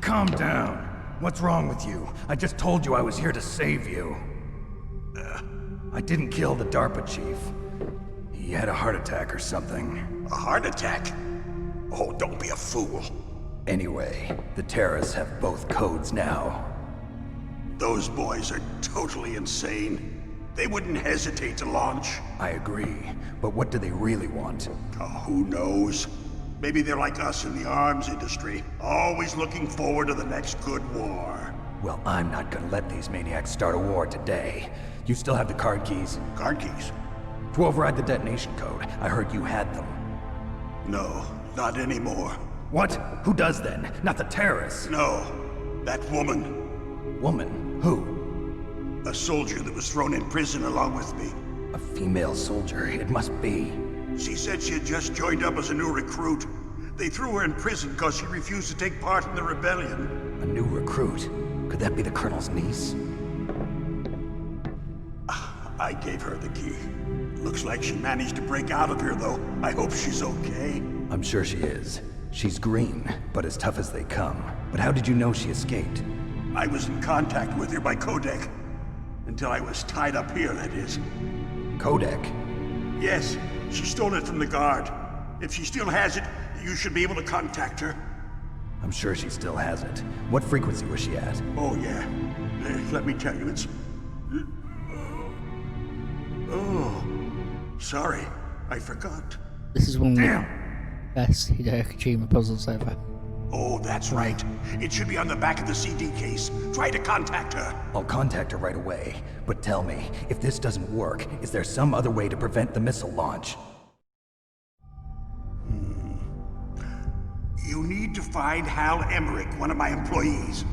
Calm down. What's wrong with you? I just told you I was here to save you. I didn't kill the DARPA chief. He had a heart attack or something. A heart attack? Oh, don't be a fool. Anyway, the terrorists have both codes now. Those boys are totally insane. They wouldn't hesitate to launch. I agree, but what do they really want? Oh, who knows? Maybe they're like us in the arms industry, always looking forward to the next good war. Well, I'm not gonna let these maniacs start a war today. You still have the card keys? Card keys? To override the detonation code. I heard you had them. No, not anymore. What? Who does then? Not the terrorists? No, that woman. Woman? Who? A soldier that was thrown in prison along with me. A female soldier, it must be. She said she had just joined up as a new recruit. They threw her in prison because she refused to take part in the rebellion. A new recruit? Could that be the Colonel's niece? I gave her the key. Looks like she managed to break out of here, though. I hope she's okay. I'm sure she is. She's green, but as tough as they come. But how did you know she escaped? I was in contact with her by codec. Until I was tied up here, that is. Codec? Yes, she stole it from the guard. If she still has it, you should be able to contact her. I'm sure she still has it. What frequency was she at? Oh, yeah. Let me tell you, it's... Oh, sorry. I forgot. This is one of the best Hideo Kojima puzzles ever. Oh, that's right. It should be on the back of the CD case. Try to contact her. I'll contact her right away. But tell me, if this doesn't work, is there some other way to prevent the missile launch? You need to find Hal Emmerich, one of my employees.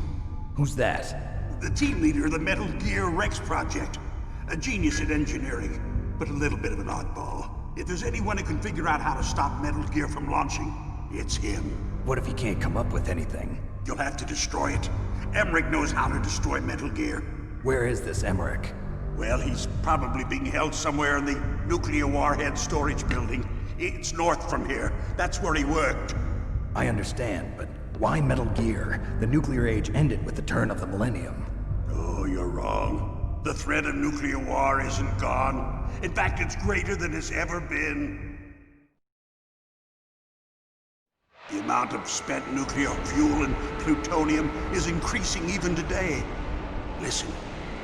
Who's that? The team leader of the Metal Gear Rex project. A genius at engineering, but a little bit of an oddball. If there's anyone who can figure out how to stop Metal Gear from launching, it's him. What if he can't come up with anything? You'll have to destroy it. Emmerich knows how to destroy Metal Gear. Where is this Emmerich? Well, he's probably being held somewhere in the nuclear warhead storage building. It's north from here. That's where he worked. I understand, but why Metal Gear? The nuclear age ended with the turn of the millennium. Oh, you're wrong. The threat of nuclear war isn't gone. In fact, it's greater than it's ever been. The amount of spent nuclear fuel and plutonium is increasing even today. Listen,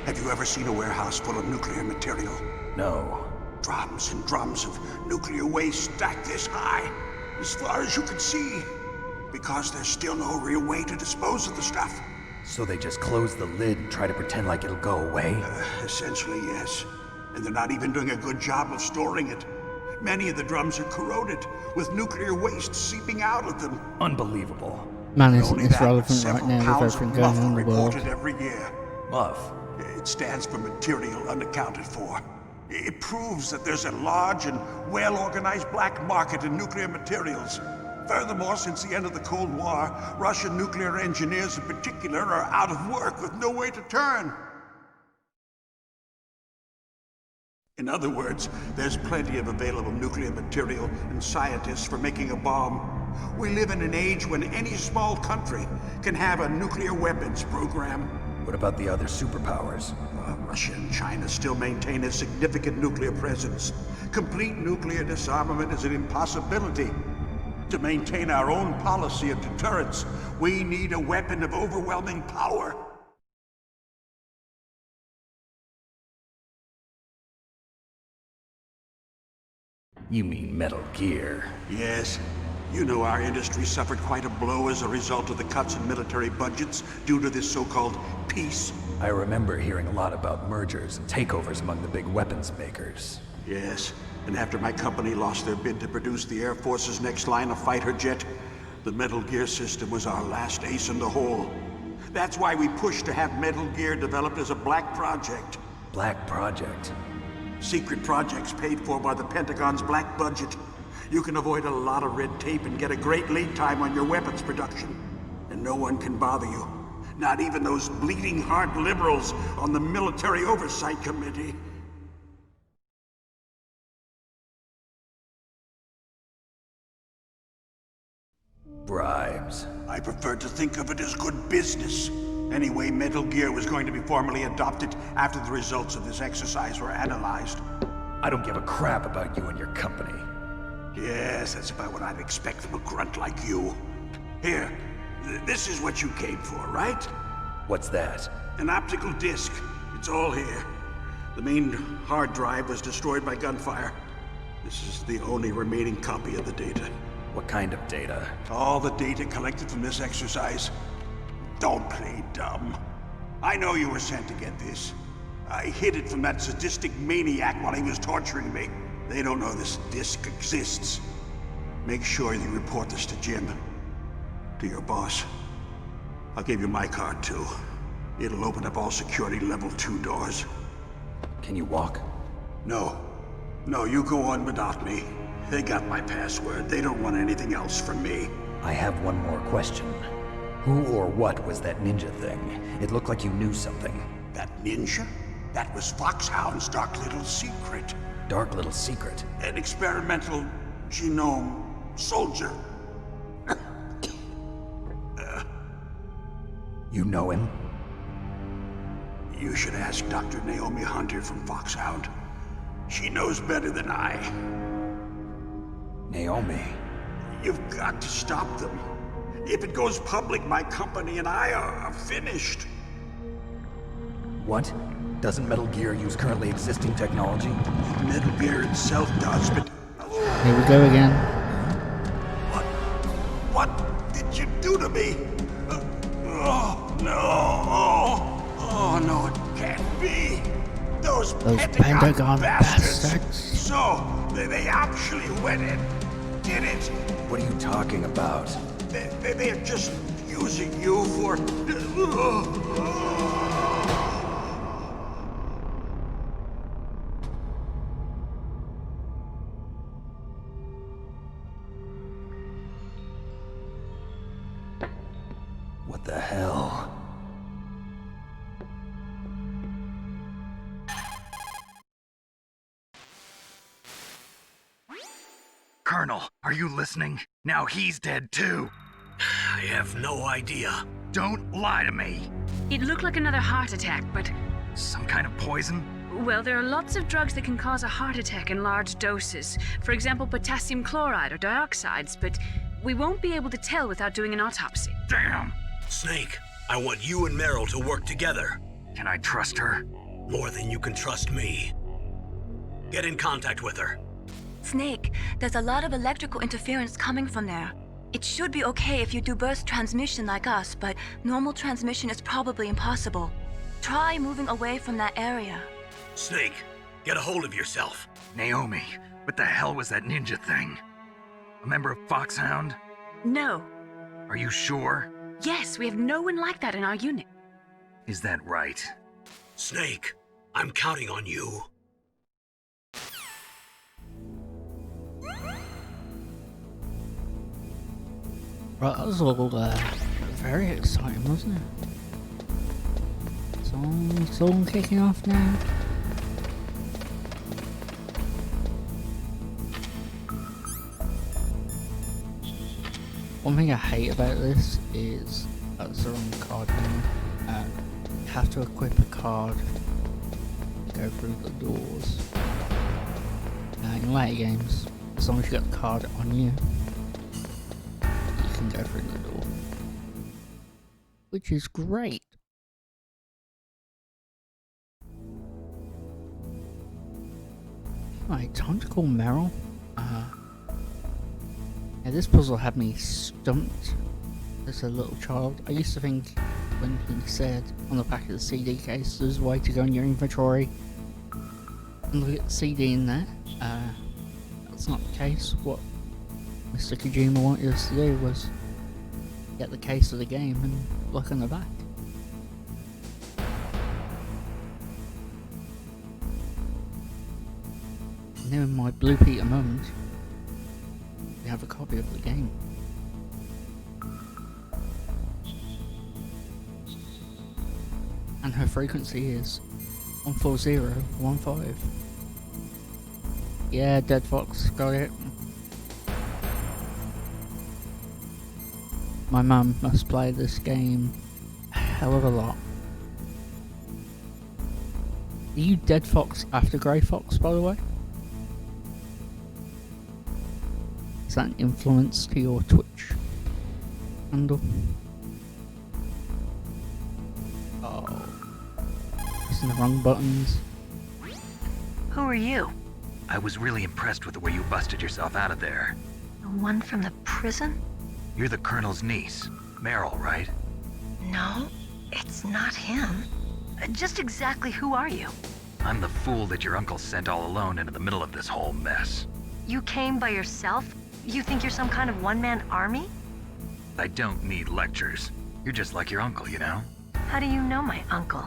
have you ever seen a warehouse full of nuclear material? No. Drums and drums of nuclear waste stacked this high, as far as you can see, because there's still no real way to dispose of the stuff. So they just close the lid and try to pretend like it'll go away? Essentially, yes. And they're not even doing a good job of storing it. Many of the drums are corroded, with nuclear waste seeping out of them. Unbelievable. Man, isn't this relevant right now with everything going on in the world? Every year. MUF? It stands for material unaccounted for. It proves that there's a large and well-organized black market in nuclear materials. Furthermore, since the end of the Cold War, Russian nuclear engineers in particular are out of work with no way to turn. In other words, there's plenty of available nuclear material and scientists for making a bomb. We live in an age when any small country can have a nuclear weapons program. What about the other superpowers? Russia and China still maintain a significant nuclear presence. Complete nuclear disarmament is an impossibility. To maintain our own policy of deterrence, we need a weapon of overwhelming power. You mean Metal Gear? Yes. You know our industry suffered quite a blow as a result of the cuts in military budgets due to this so-called peace. I remember hearing a lot about mergers and takeovers among the big weapons makers. Yes, and after my company lost their bid to produce the Air Force's next line of fighter jet, the Metal Gear system was our last ace in the hole. That's why we pushed to have Metal Gear developed as a black project. Black project? Secret projects paid for by the Pentagon's black budget. You can avoid a lot of red tape and get a great lead time on your weapons production. And no one can bother you. Not even those bleeding heart liberals on the Military Oversight Committee. Bribes. I prefer to think of it as good business. Anyway, Metal Gear was going to be formally adopted after the results of this exercise were analyzed. I don't give a crap about you and your company. Yes, that's about what I'd expect from a grunt like you. Here, this is what you came for, right? What's that? An optical disc. It's all here. The main hard drive was destroyed by gunfire. This is the only remaining copy of the data. What kind of data? All the data collected from this exercise. Don't play dumb. I know you were sent to get this. I hid it from that sadistic maniac while he was torturing me. They don't know this disc exists. Make sure you report this to Jim. To your boss. I'll give you my card too. It'll open up all security level 2 doors. Can you walk? No. No, you go on without me. They got my password. They don't want anything else from me. I have one more question. Who or what was that ninja thing? It looked like you knew something. That ninja? That was Foxhound's dark little secret. Dark little secret? An experimental genome soldier. You know him? You should ask Dr. Naomi Hunter from Foxhound. She knows better than I. Naomi? You've got to stop them. If it goes public, my company and I are finished. What? Doesn't Metal Gear use currently existing technology? Metal Gear itself does, but... Here we go again. What did you do to me? Oh, no. Oh, no, it can't be. Those Pentagon bastards. So, they actually went and did it. What are you talking about? They're just using you for... What the hell? Colonel, are you listening? Now he's dead too. I have no idea. Don't lie to me. It looked like another heart attack, but... Some kind of poison? Well, there are lots of drugs that can cause a heart attack in large doses. For example, potassium chloride or dioxides, but we won't be able to tell without doing an autopsy. Damn! Snake, I want you and Meryl to work together. Can I trust her? More than you can trust me. Get in contact with her. Snake, there's a lot of electrical interference coming from there. It should be okay if you do burst transmission like us, but normal transmission is probably impossible. Try moving away from that area. Snake, get a hold of yourself. Naomi, what the hell was that ninja thing? A member of Foxhound? No. Are you sure? Yes, we have no one like that in our unit. Is that right? Snake, I'm counting on you. Right, that was all very exciting, wasn't it? It's all kicking off now. One thing I hate about this is that's the wrong card now. You have to equip a card to go through the doors. In later games, as long as you got the card on you, you can go through the door. Which is great. Right, time to call Meryl. Yeah, this puzzle had me stumped as a little child. I used to think when he said on the back of the CD case there's a way to go in your inventory and look at the CD in there. That's not the case. What Mr. Kojima wanted us to do was get the case of the game and look on the back. Now in my Blue Peter moment, we have a copy of the game. And her frequency is 14015. Yeah, Dead Fox, got it. My mum must play this game a hell of a lot. Are you Dead Fox after Grey Fox, by the way? that an influence to your Twitch handle? Oh. Pressing the wrong buttons. Who are you? I was really impressed with the way you busted yourself out of there. The one from the prison? You're the Colonel's niece, Meryl, right? No, it's not him. Just exactly who are you? I'm the fool that your uncle sent all alone into the middle of this whole mess. You came by yourself? You think you're some kind of one-man army? I don't need lectures. You're just like your uncle, you know? How do you know my uncle?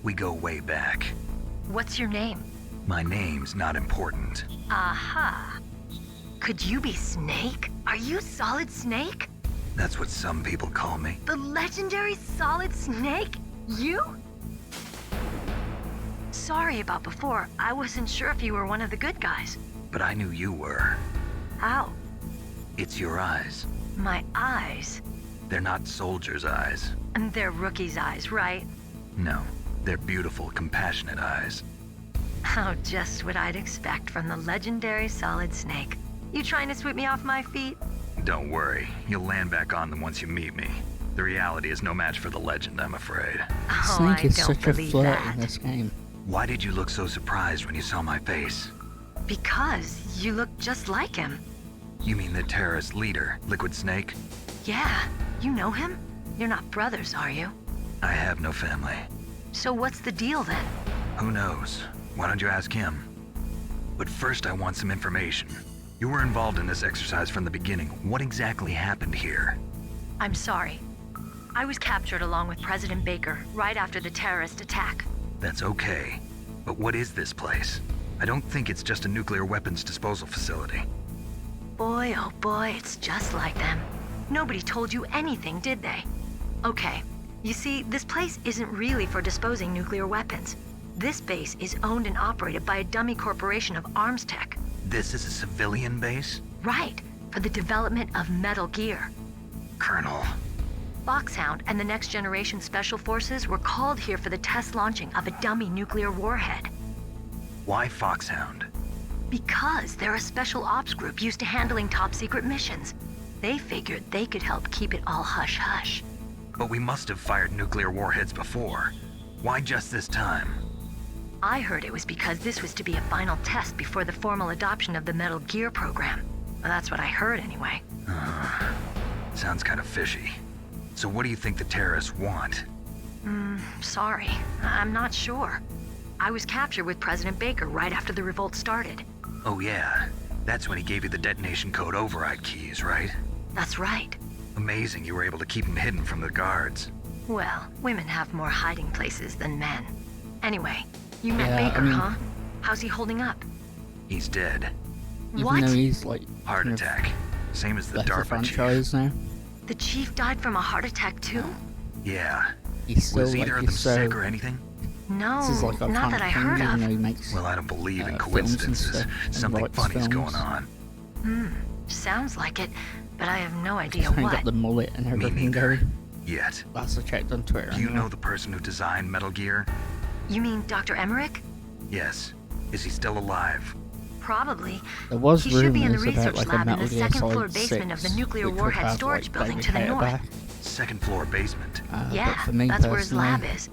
We go way back. What's your name? My name's not important. Aha. Could you be Snake? Are you Solid Snake? That's what some people call me. The legendary Solid Snake? You? Sorry about before. I wasn't sure if you were one of the good guys. But I knew you were. How? It's your eyes. My eyes? They're not soldiers' eyes. And they're rookies' eyes, right? No, they're beautiful, compassionate eyes. Oh, just what I'd expect from the legendary Solid Snake. You trying to sweep me off my feet? Don't worry, you'll land back on them once you meet me. The reality is no match for the legend, I'm afraid. Oh, Snake is I don't such a believe flirt that. in this game. Why did you look so surprised when you saw my face? Because you look just like him. You mean the terrorist leader, Liquid Snake? Yeah, you know him? You're not brothers, are you? I have no family. So what's the deal then? Who knows? Why don't you ask him? But first I want some information. You were involved in this exercise from the beginning. What exactly happened here? I'm sorry. I was captured along with President Baker right after the terrorist attack. That's okay. But what is this place? I don't think it's just a nuclear weapons disposal facility. Boy, oh boy, it's just like them. Nobody told you anything, did they? Okay, you see, this place isn't really for disposing nuclear weapons. This base is owned and operated by a dummy corporation of arms tech. This is a civilian base? Right, for the development of Metal Gear. Colonel. Foxhound and the Next Generation Special Forces were called here for the test launching of a dummy nuclear warhead. Why Foxhound? Because they're a special ops group used to handling top secret missions. They figured they could help keep it all hush-hush. But we must have fired nuclear warheads before. Why just this time? I heard it was because this was to be a final test before the formal adoption of the Metal Gear program. Well, that's what I heard anyway. Sounds kind of fishy. So what do you think the terrorists want? Sorry. I'm not sure. I was captured with President Baker right after the revolt started. Oh yeah, that's when he gave you the detonation code override keys, right? That's right. Amazing you were able to keep them hidden from the guards. Well, women have more hiding places than men. Anyway, you met Yeah, Baker, I mean- huh? How's he holding up? He's dead. Even What? though he's like Heart kind of attack. Same as the left the DARPA chief. franchise now. The chief died from a heart attack too? Yeah. He's still Was like either of them he's so. sick or anything? No, This is like a not that I heard even though of. he makes Well, I don't believe in films and coincidences. stuff, and Something writes funny's films. going on. Sounds like it, but I have no idea He's kind of what. got the mullet and Me everything neither. going. Yet. Last I checked on Twitter. Do you anyway. know the person who designed Metal Gear? You mean Dr. Emmerich? Yes. Is he still alive? Probably. There was He should be in the rumours about research like a lab in Metal the Gear second floor Solid basement of the 6, nuclear which would warhead have, storage like, building David to the Hayter north. back. Second floor basement. But Yeah, for me that's where his personally, lab is.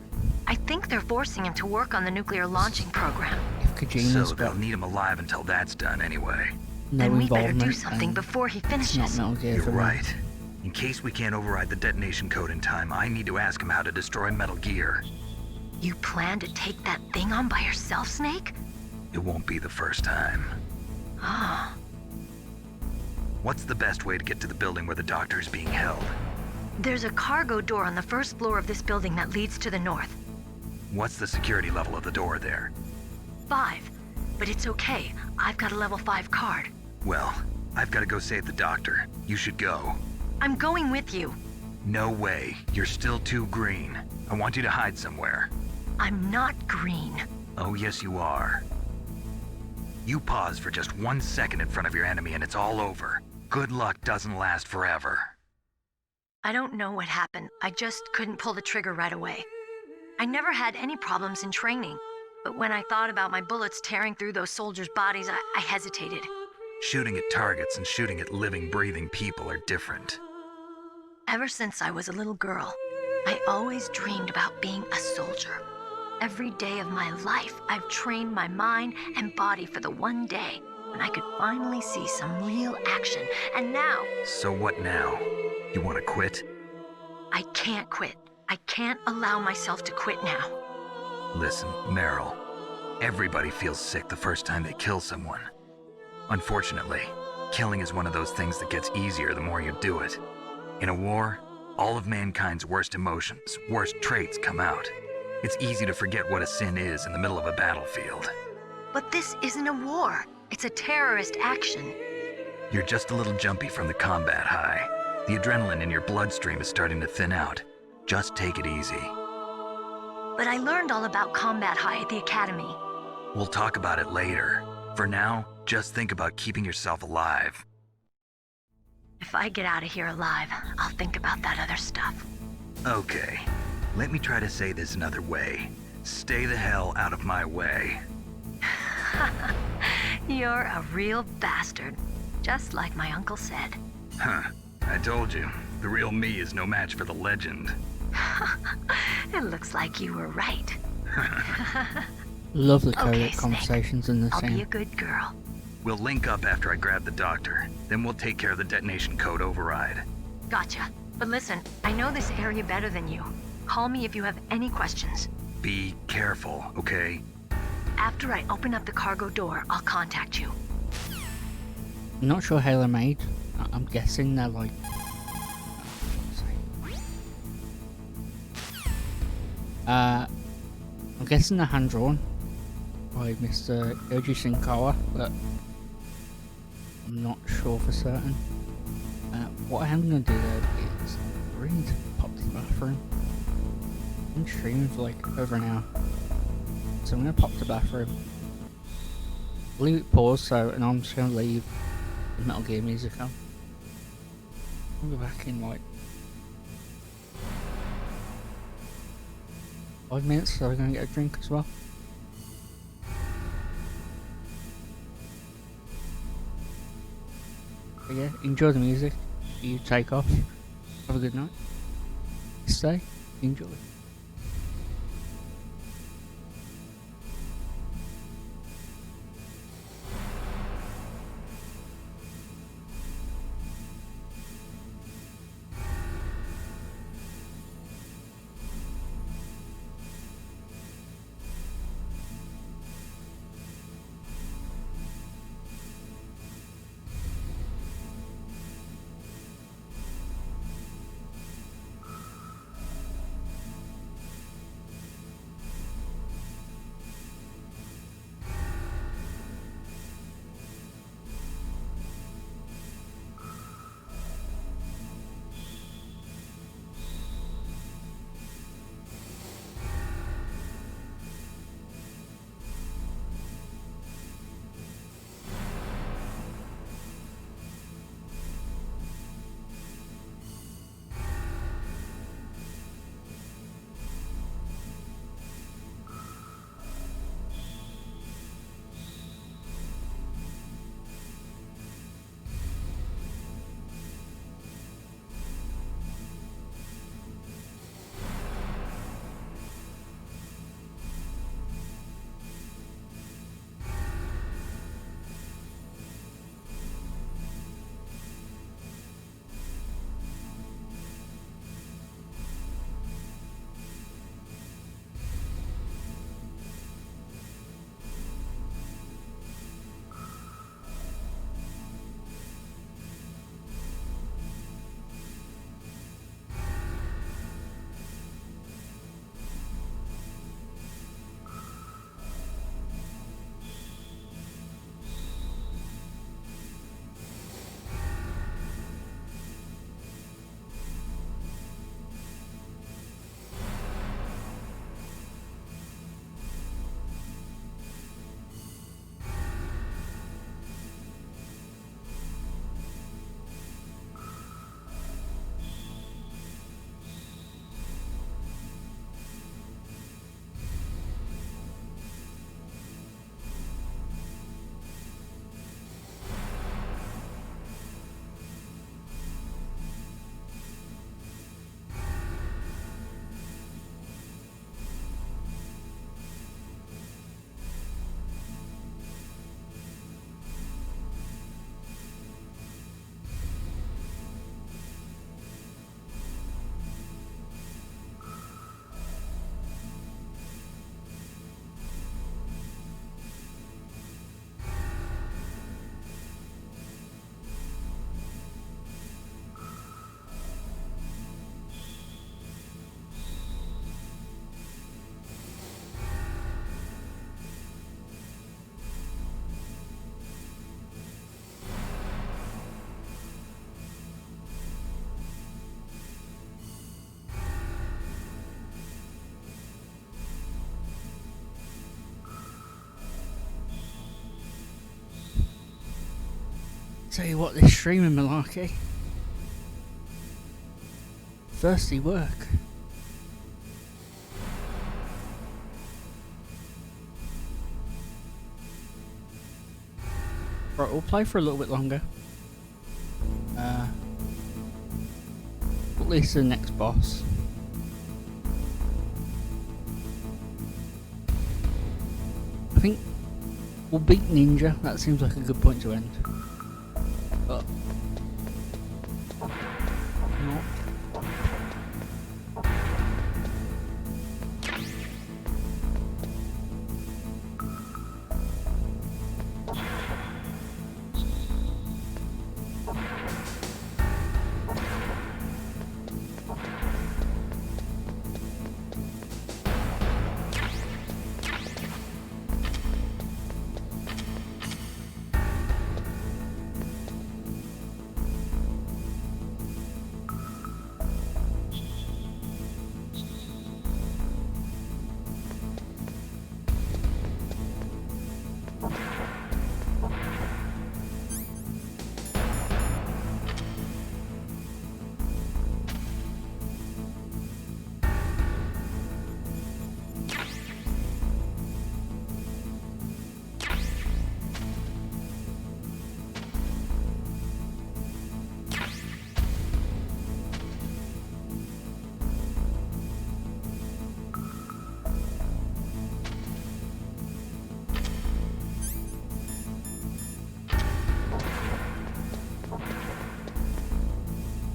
I think they're forcing him to work on the nuclear launching program. If Kojima's So they'll got need him alive until that's done anyway. no Then we better involvement, do something then before he it's not finishes. Metal Gear You're for me. right. In case we can't override the detonation code in time, I need to ask him how to destroy Metal Gear. You plan to take that thing on by yourself, Snake? It won't be the first time. Ah, What's the best way to get to the building where the doctor is being held? there's a cargo door on the first floor of this building that leads to the north. What's the security level of the door there? 5. But it's okay. I've got a level 5 card. Well, I've got to go save the doctor. You should go. I'm going with you. No way. You're still too green. I want you to hide somewhere. I'm not green. Oh, yes, you are. You pause for just 1 second in front of your enemy and it's all over. Good luck doesn't last forever. I don't know what happened. I just couldn't pull the trigger right away. I never had any problems in training, but when I thought about my bullets tearing through those soldiers' bodies, I hesitated. Shooting at targets and shooting at living, breathing people are different. Ever since I was a little girl, I always dreamed about being a soldier. Every day of my life, I've trained my mind and body for the one day when I could finally see some real action, and now... So what now? You want to quit? I can't quit. I can't allow myself to quit now. Listen, Meryl, everybody feels sick the first time they kill someone. Unfortunately, killing is one of those things that gets easier the more you do it. In a war, all of mankind's worst emotions, worst traits come out. It's easy to forget what a sin is in the middle of a battlefield. But this isn't a war. It's a terrorist action. You're just a little jumpy from the combat high. The adrenaline in your bloodstream is starting to thin out. Just take it easy. But I learned all about combat high at the academy. We'll talk about it later. For now, just think about keeping yourself alive. If I get out of here alive, I'll think about that other stuff. Okay. Let me try to say this another way. Stay the hell out of my way. You're a real bastard. Just like my uncle said. Huh. I told you. The real me is no match for the legend. It looks like you were right. Love the Okay, conversations in this I'll scene. be a good girl. We'll link up after I grab the doctor. Then we'll take care of the detonation code override. Gotcha. But listen, I know this area better than you. Call me if you have any questions. Be careful, okay? After I open up the cargo door, I'll contact you. I'm not sure how they're made. I'm guessing they're like... I'm guessing they're hand-drawn by Mr. Koji Shinkawa, but I'm not sure for certain. What I am going to do though is I really need to pop to the bathroom. I've been streaming for like over an hour, so I'm going to pop to the bathroom. Leave it paused, and I'm just going to leave the Metal Gear music on. I'll be back in like 5 minutes, so we're going to get a drink as well. But yeah, enjoy the music. You take off. Have a good night. Stay. Enjoy. Tell you what, this streaming malarkey. Thirsty work. Right, we'll play for a little bit longer. At least the next boss. I think we'll beat Ninja. That seems like a good point to end. But not.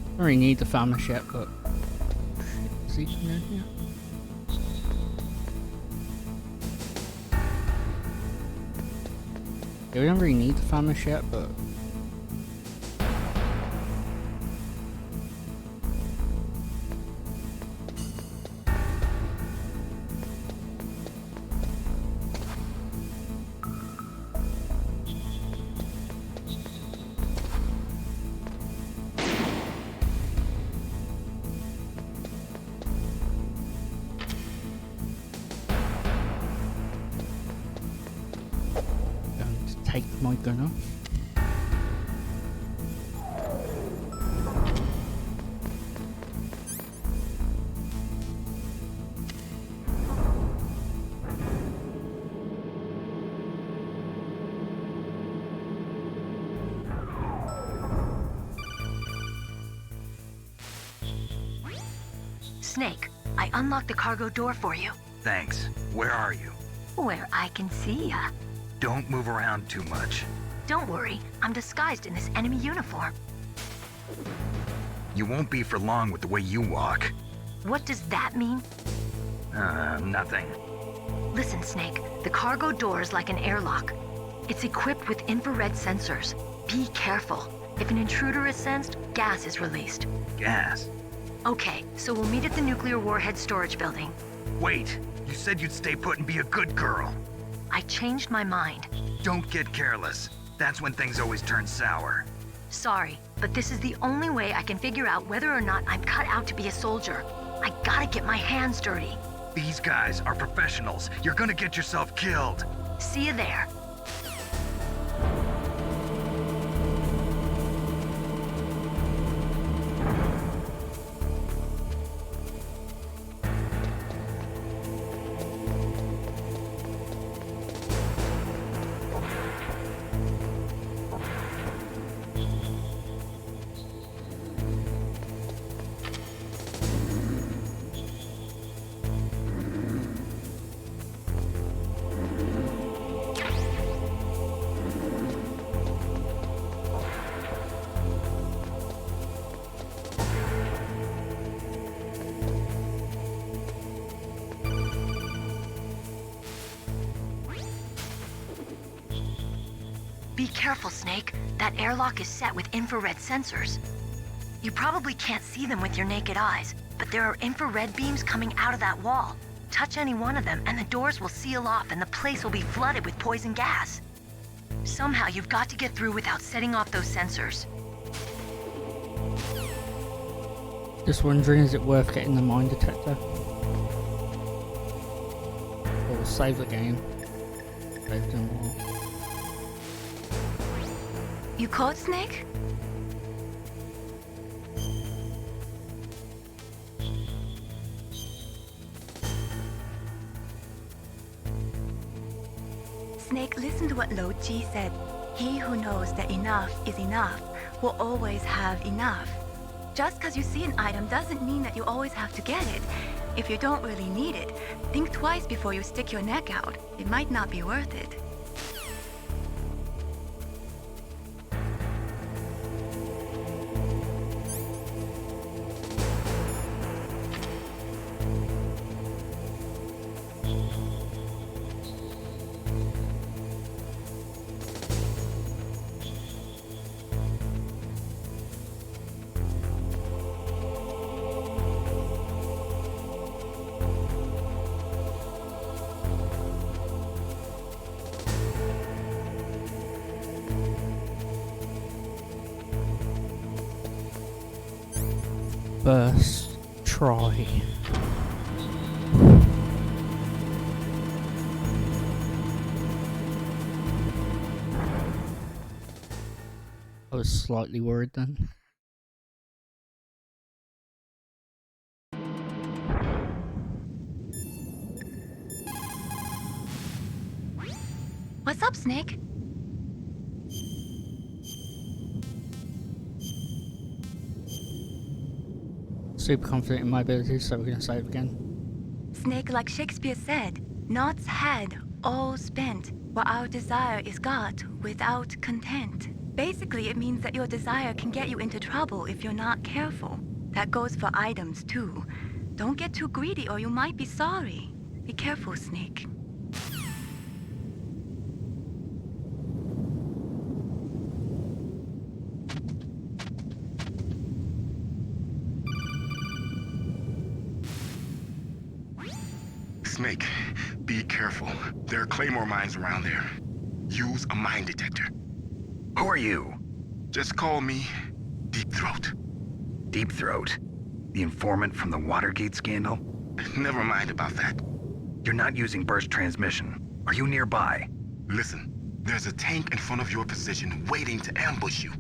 I don't really need the farmers yet, but see something in here. Yeah, we don't really need the farmers yet, but take my gun off. Snake, I unlocked the cargo door for you. Thanks. Where are you? Where I can see ya. Don't move around too much. Don't worry, I'm disguised in this enemy uniform. You won't be for long with the way you walk. What does that mean? Nothing. Listen, Snake, the cargo door is like an airlock. It's equipped with infrared sensors. Be careful. If an intruder is sensed, gas is released. Gas? Okay, so we'll meet at the nuclear warhead storage building. Wait, you said you'd stay put and be a good girl. I changed my mind. Don't get careless. That's when things always turn sour. Sorry, but this is the only way I can figure out whether or not I'm cut out to be a soldier. I gotta get my hands dirty. These guys are professionals. You're gonna get yourself killed. See you there. Be careful, Snake. That airlock is set with infrared sensors. You probably can't see them with your naked eyes, but there are infrared beams coming out of that wall. Touch any one of them and the doors will seal off and the place will be flooded with poison gas. Somehow you've got to get through without setting off those sensors. Just wondering, is it worth getting the mine detector? Or save the game. Save them all. You caught Snake? Snake, listen to what Lo Ji said. He who knows that enough is enough will always have enough. Just because you see an item doesn't mean that you always have to get it. If you don't really need it, think twice before you stick your neck out. It might not be worth it. First try. I was slightly worried then. What's up, Snake? Super confident in my abilities, so we're gonna save again. Snake, like Shakespeare said, naught's had, all spent, while our desire is got without content. Basically, it means that your desire can get you into trouble if you're not careful. That goes for items, too. Don't get too greedy or you might be sorry. Be careful, Snake. Snake, be careful. There are claymore mines around there. Use a mine detector. Who are you? Just call me Deep Throat. Deep Throat? The informant from the Watergate scandal? Never mind about that. You're not using burst transmission. Are you nearby? Listen, there's a tank in front of your position waiting to ambush you.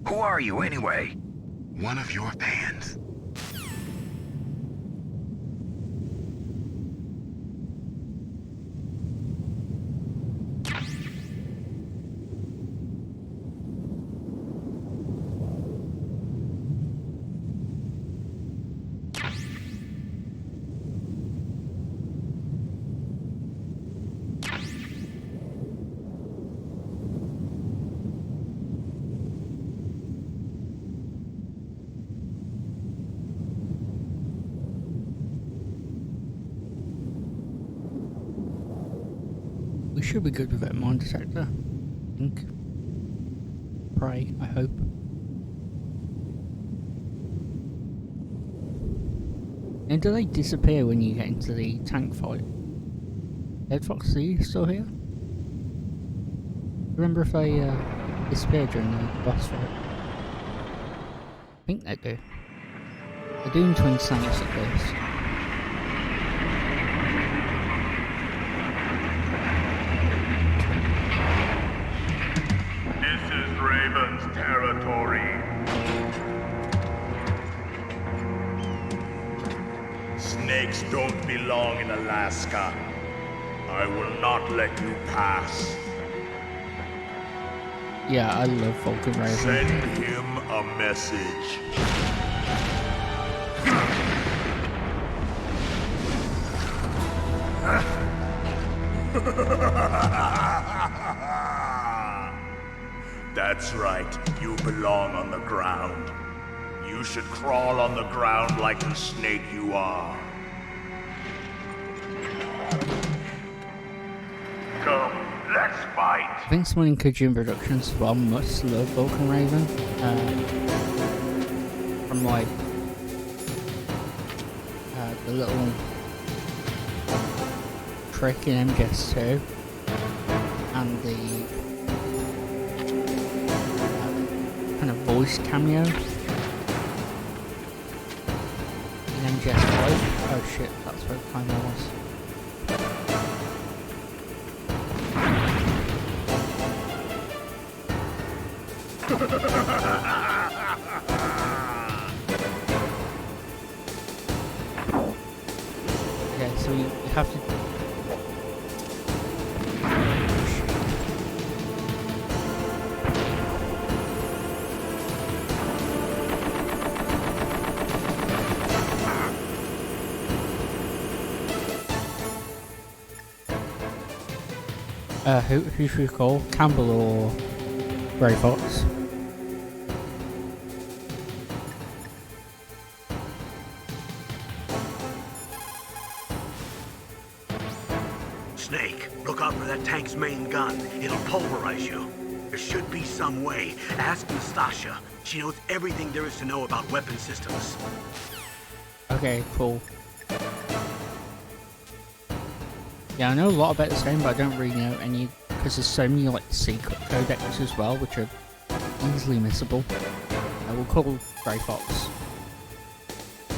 Who are you anyway? One of your fans. We should be good with that mine detector, I think. Pray, I hope. And do they disappear when you get into the tank fight? Dead Fox, are you still here? Remember if they disappear during the boss fight? I think they do. They do in Twin Summits at least. Raven's territory. Snakes don't belong in Alaska. I will not let you pass. Yeah, I love Vulcan Raven. Send him a message. That's right, you belong on the ground. You should crawl on the ground like the snake you are. Come, let's fight! I think someone in Kojima Productions as well must love Vulcan Raven. From like the little trick in MGS2 and the kind of voice cameo in MGS5. Oh shit, that's where the timer was. Okay, so you have to. Who should we call? Campbell or Grey Fox? Snake, look out for that tank's main gun. It'll pulverize you. There should be some way. Ask Nastasha. She knows everything there is to know about weapon systems. Okay, cool. Yeah, I know a lot about this game, but I don't really know any, because there's so many like secret codecs as well, which are easily missable. We'll call Grey Fox.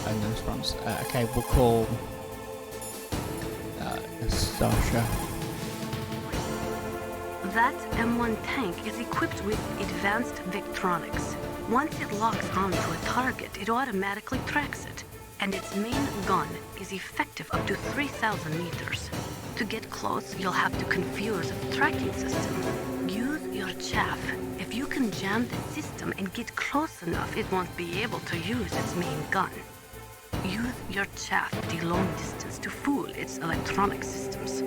No response. Okay, we'll call Nastasha. That M1 tank is equipped with advanced Victronics. Once it locks onto a target, it automatically tracks it. And its main gun is effective up to 3,000 meters. To get close, you'll have to confuse the tracking system. Use your chaff. If you can jam the system and get close enough, it won't be able to use its main gun. Use your chaff at a long distance to fool its electronic systems.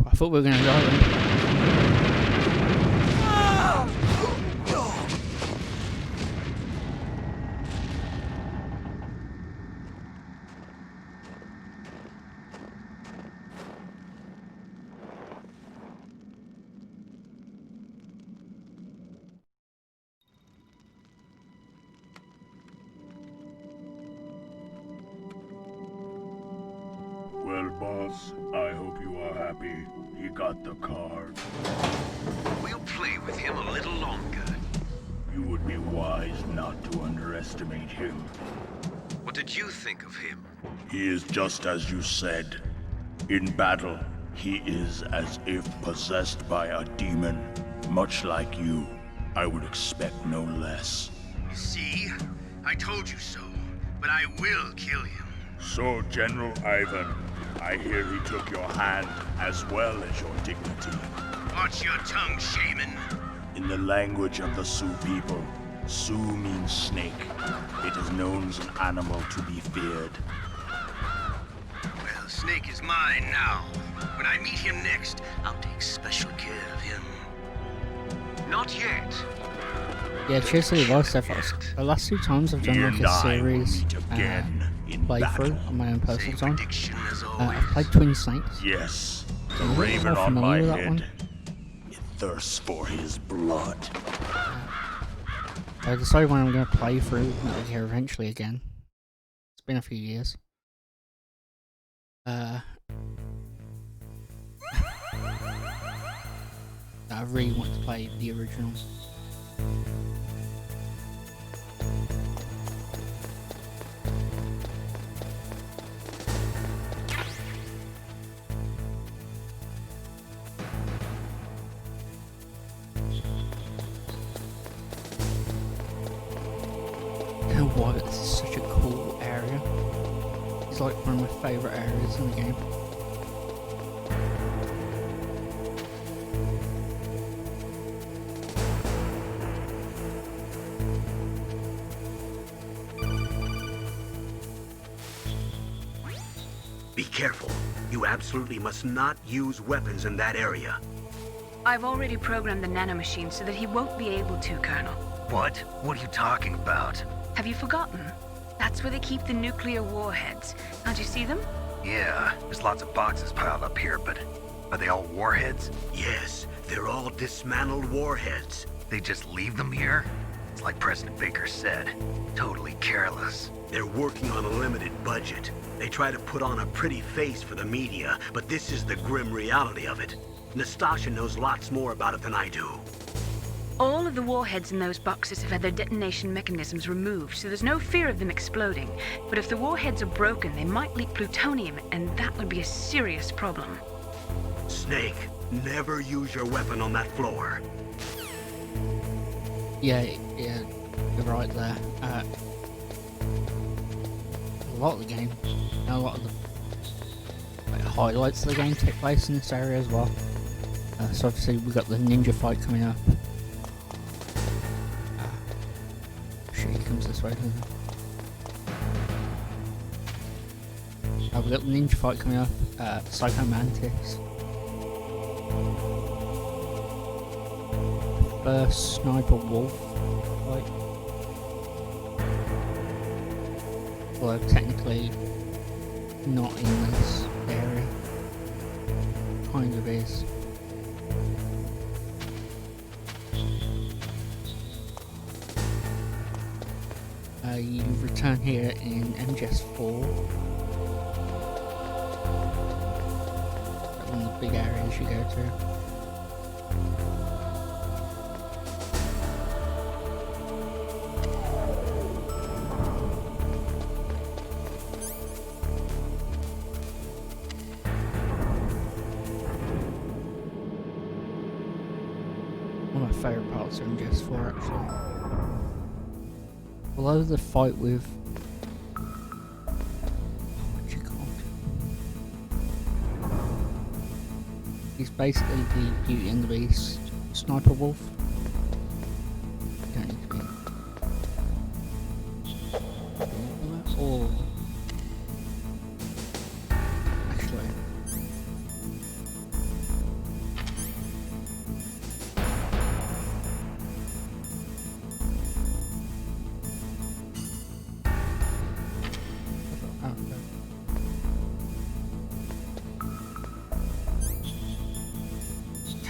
I thought we were gonna die then. Well, boss, I hope you are happy. He got the card. We'll play with him a little longer. You would be wise not to underestimate him. What did you think of him? He is just as you said. In battle, he is as if possessed by a demon. Much like you, I would expect no less. See? I told you so. But I will kill him. So, General Ivan, I hear he took your hand as well as your dignity. Watch your tongue, shaman. In the language of the Sioux people, Sioux means snake. It is known as an animal to be feared. Well, Snake is mine now. When I meet him next, I'll take special care of him. Not yet. Yeah, cheers to the voice efforts. The last two times I've done like a series playthrough on my own personal time. I've played Twin Snakes. Yes, the I'm raven more on my familiar with that one. head. It thirsts for his blood. I decided when I'm going to play through Metal Gear eventually again. It's been a few years. I really want to play the originals. why this is such a cool area. It's like one of my favourite areas in the game. Be careful. You absolutely must not use weapons in that area. I've already programmed the nanomachine so that he won't be able to, Colonel. What? What are you talking about? Have you forgotten? That's where they keep the nuclear warheads. Can't you see them? Yeah, there's lots of boxes piled up here, but are they all warheads? Yes, they're all dismantled warheads. They just leave them here? It's like President Baker said, totally careless. They're working on a limited budget. They try to put on a pretty face for the media, but this is the grim reality of it. Nastasha knows lots more about it than I do. All of the warheads in those boxes have had their detonation mechanisms removed, so there's no fear of them exploding. But if the warheads are broken, they might leak plutonium, and that would be a serious problem. Snake, never use your weapon on that floor. Yeah, you're right there. A lot of the game, a lot of the highlights of the game take place in this area as well. So obviously we've got the ninja fight coming up. Shit, he comes this way, doesn't he? We've got the ninja fight coming up. Psycho Mantis. First Sniper Wolf fight. Although technically not in this area. Kind of is. You return here in MGS4. One of the big areas you go to. One of my favourite parts of MGS4 actually. Although the fight with what's he called? He's basically the Beauty and the Beast Sniper Wolf. You don't need to be. Or actually.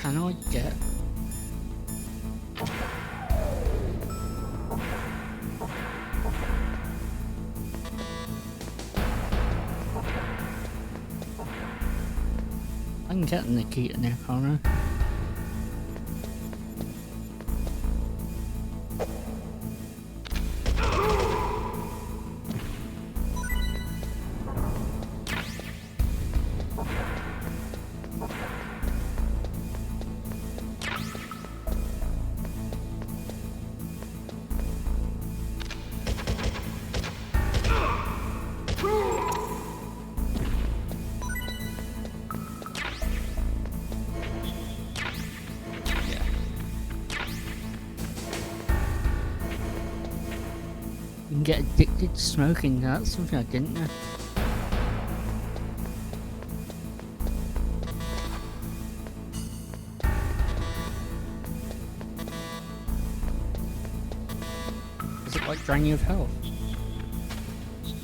Can I get I can get Nikita now, can't I? You can get addicted to smoking, that's something I didn't know. Does it like drain you of health?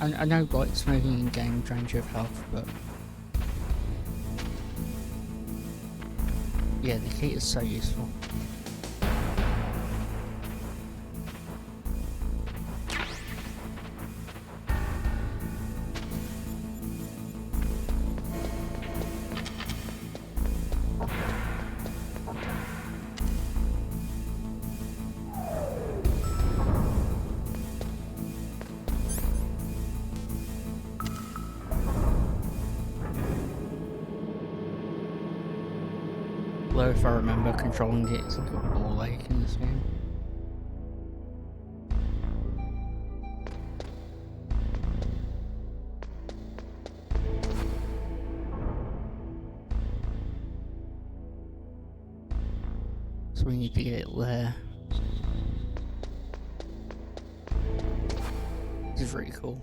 I know like smoking in game drains you of health, but yeah, the key is so useful. Although if I remember controlling it, it's like a ball lake in this game. So we need to get it there. This is really cool.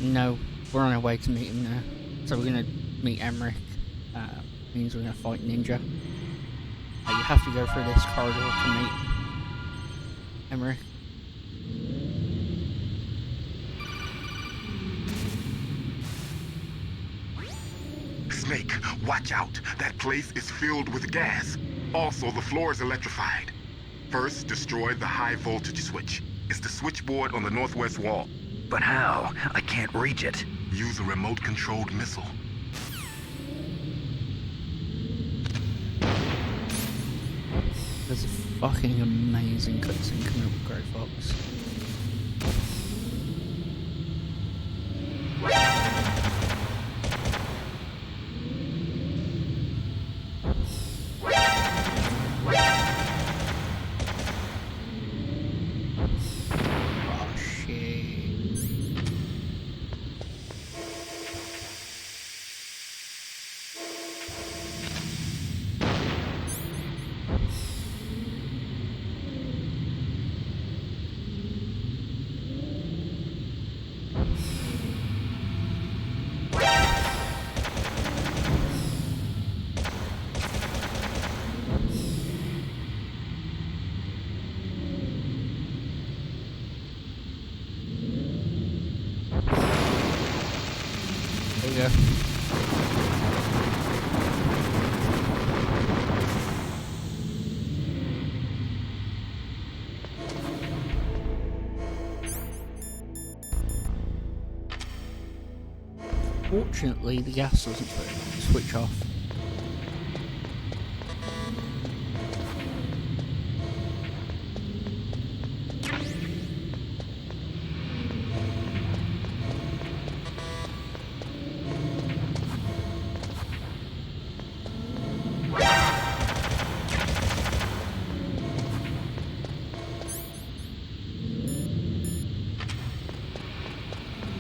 No, we're on our way to meet him now. So we're gonna meet Emmerich. Means we're gonna fight Ninja. You have to go through this corridor to meet Emmerich. Snake, watch out. That place is filled with gas. Also, the floor is electrified. First, destroy the high voltage switch. It's the switchboard on the northwest wall. But how? I can't reach it. Use a remote-controlled missile. There's a fucking amazing cutscene coming up with Grey Fox. There you go. Fortunately, the gas doesn't switch off.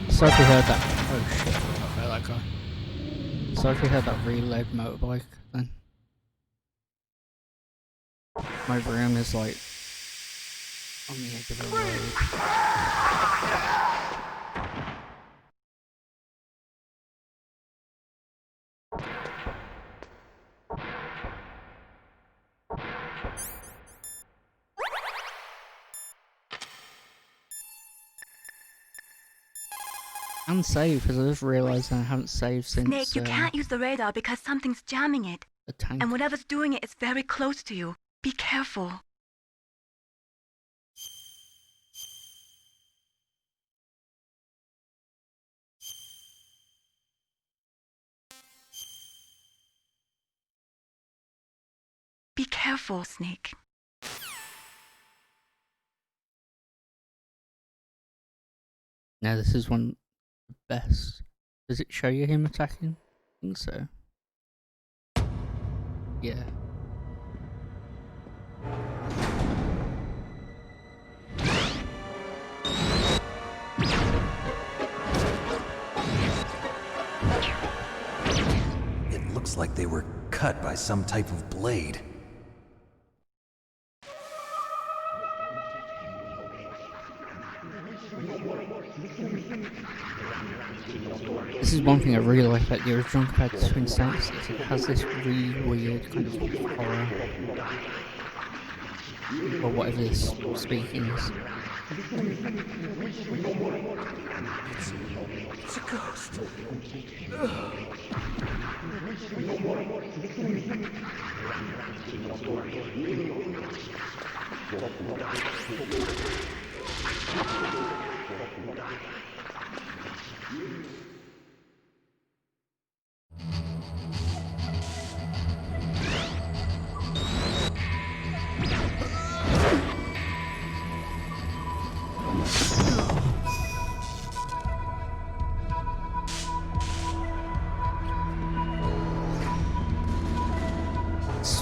So if we heard that, oh shit, I forgot about that guy. So if we heard that really loud motorbike, then my room is like on the edge of a road. And save, because I just realised I haven't saved since. Snake, you can't use the radar because something's jamming it. The tank. And whatever's doing it is very close to you. Be careful. Be careful, Snake. Now this is one of the best. Does it show you him attacking? I think so. Yeah. It looks like they were cut by some type of blade. This is one thing I really like about the original compared to Twin Snakes, is it has this really weird kind of horror, or whatever this speaking is. It's a ghost.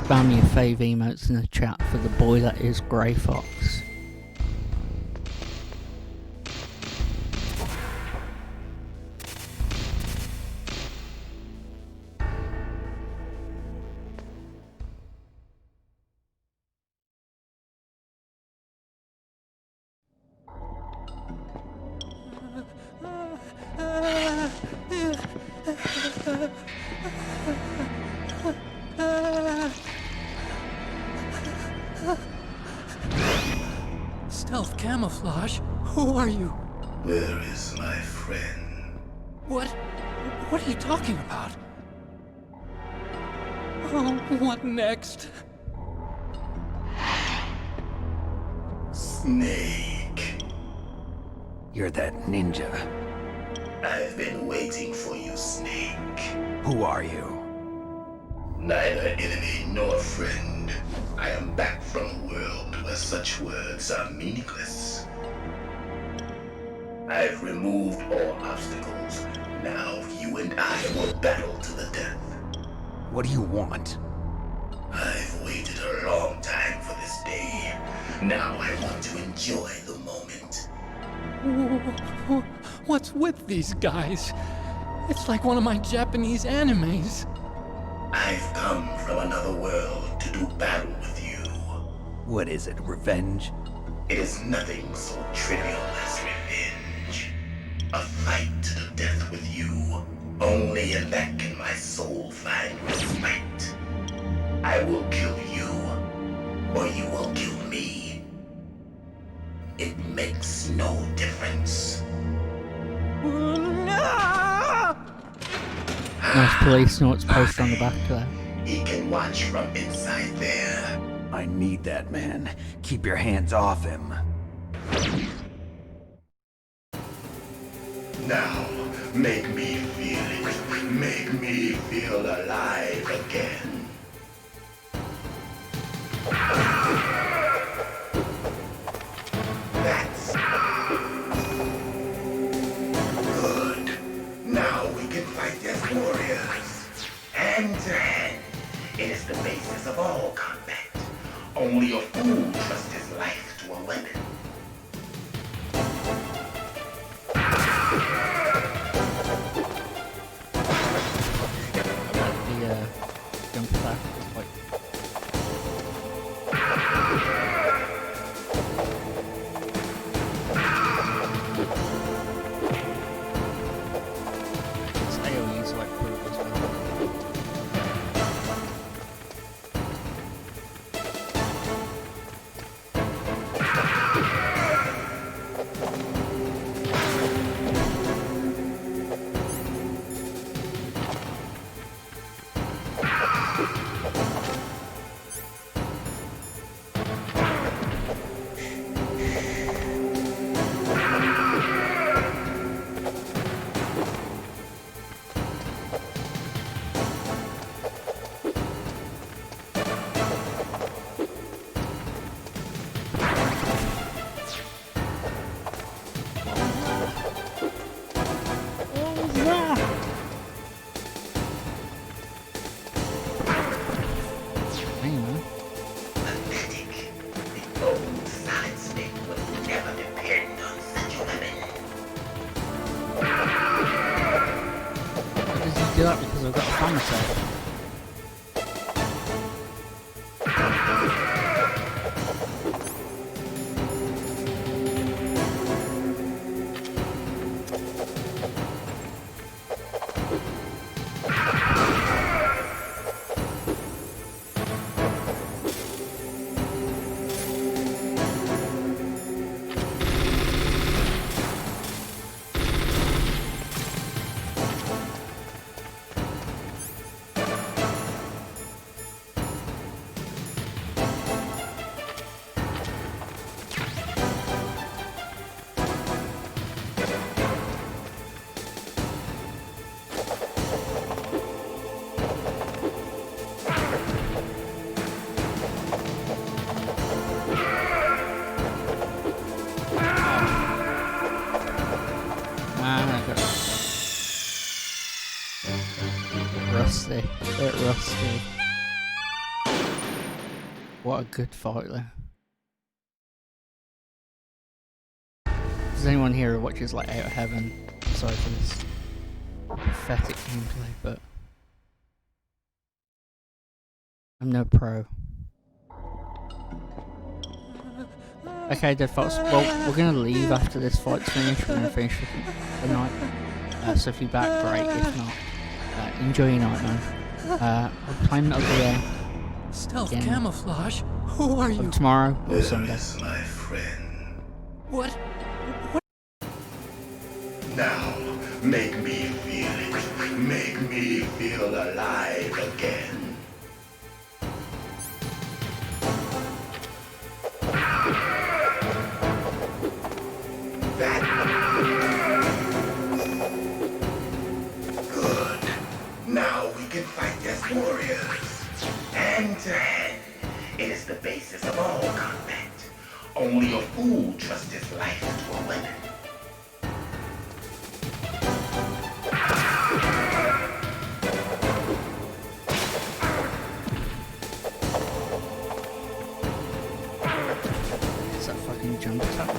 spam your fave emotes in the chat for the boy that is Grey Fox. Stealth camouflage? Who are you? Where is my friend? What are you talking about? Oh, what next? Snake. You're that ninja. I've been waiting for you, Snake. Who are you? Neither enemy nor friend. I am back from a world where such words are meaningless. I've removed all obstacles. Now you and I will battle to the death. What do you want? I've waited a long time for this day. Now I want to enjoy the moment. What's with these guys? It's like one of my Japanese animes. I've come from another world to do battle with you. What is it, revenge? It is nothing so trivial as revenge. A fight to the death with you. Only in that can my soul find respite. I will kill you, or you will kill me. It makes no difference. Nice police notes posted on the back there. He can watch from inside there. I need that man. Keep your hands off him. Now, make me feel it. Make me feel alive again. That's good. Now we can fight as warriors. Hand to hand. It is the basis of all combat. Only a fool trusts his life to a weapon. The jump attack is quite... Its AoE is like pretty good as well. Do that because I've got a fan set. Rusty. A bit rusty. What a good fight there. Does anyone here who watches like Out of Heaven? Sorry for this pathetic gameplay, but I'm no pro. Okay, Dead Fox. Well, we're gonna leave after this fight's finished. We're gonna finish the night. So if you're back, great. If not, enjoy your night, man. We're playing Metal Gear Stealth again. camouflage? Who are you? Tomorrow or Sunday. My friend. What? Now, make me feel it. Make me feel alive again. Good. Now we can fight as warriors. Hand to hand. It is the basis of all combat. Only a fool trusts his life to a weapon. Is that fucking jump attack?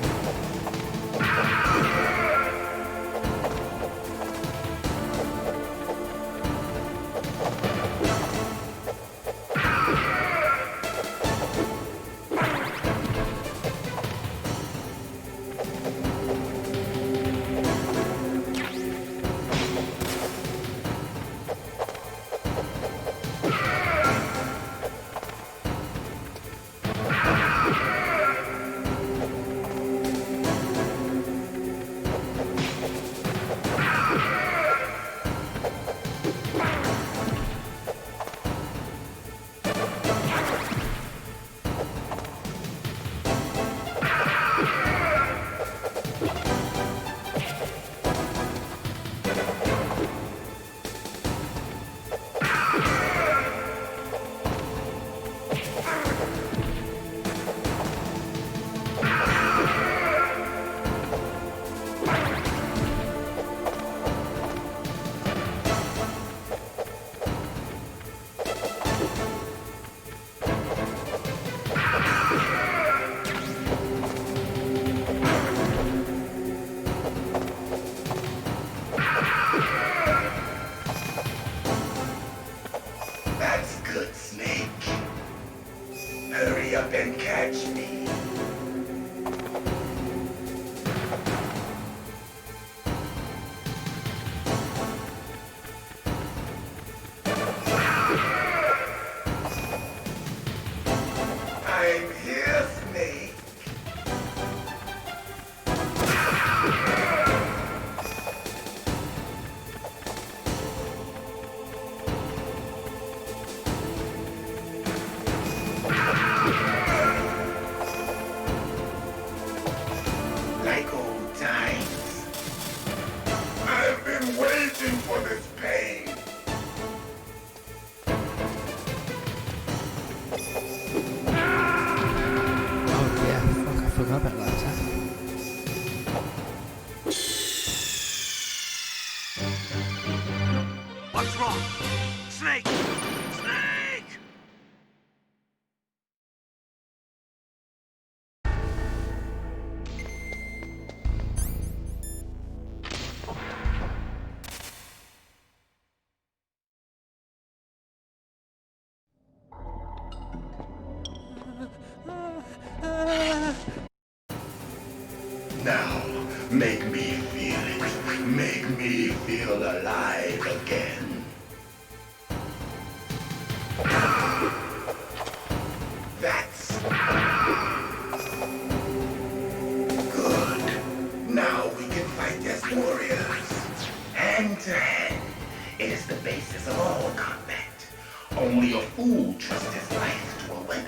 That's good, Snake. Hurry up and catch me. I'm here, Snake. Like old times. I've been waiting for this pain. Oh yeah, fuck, I forgot about that attack. What's wrong? Snake! Snake! Now, make me feel it. Make me feel alive again. That's good. Now we can fight as warriors. Hand to hand. It is the basis of all combat. Only a fool trusts his life to a weapon.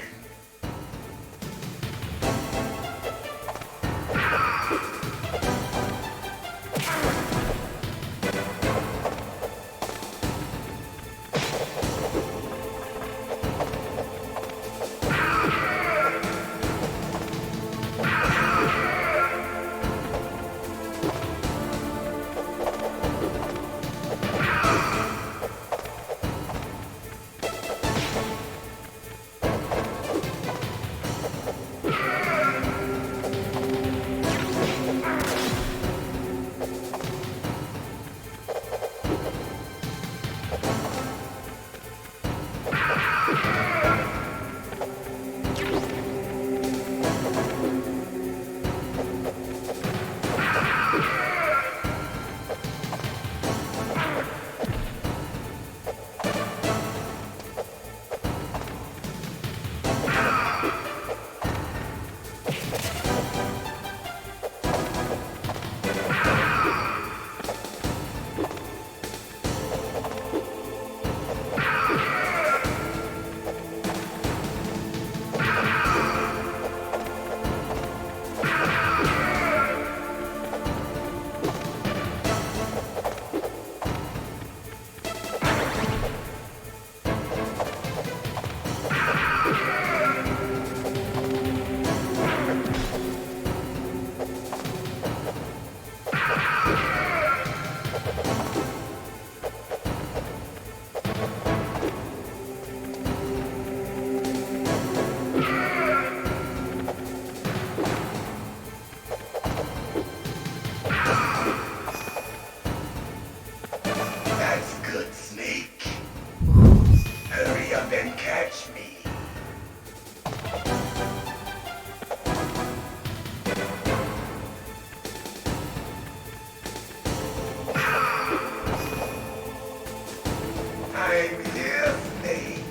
catch me. I'm here, Snake.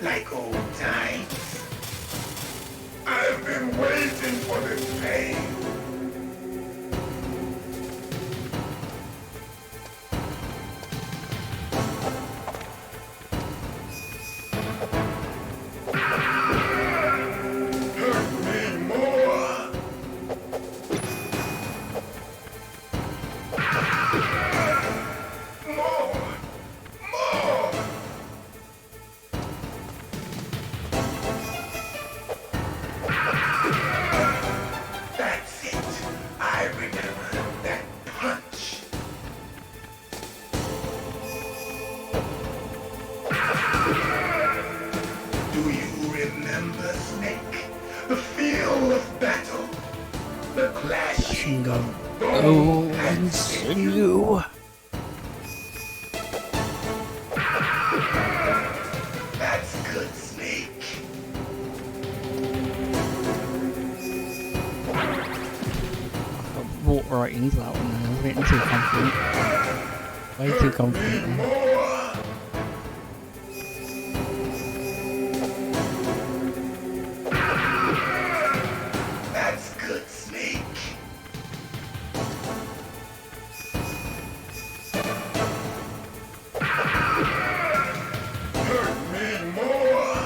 Like old times. I've been waiting for this pain. Hurt me more. More. That's it. I remember that punch. Do you remember, Snake? The feel of battle. The clashing of bone and sinew. That's good, Snake. I've walked right into that one there. I was getting too confident. Way too confident there. That's good, Snake. Hurt me more.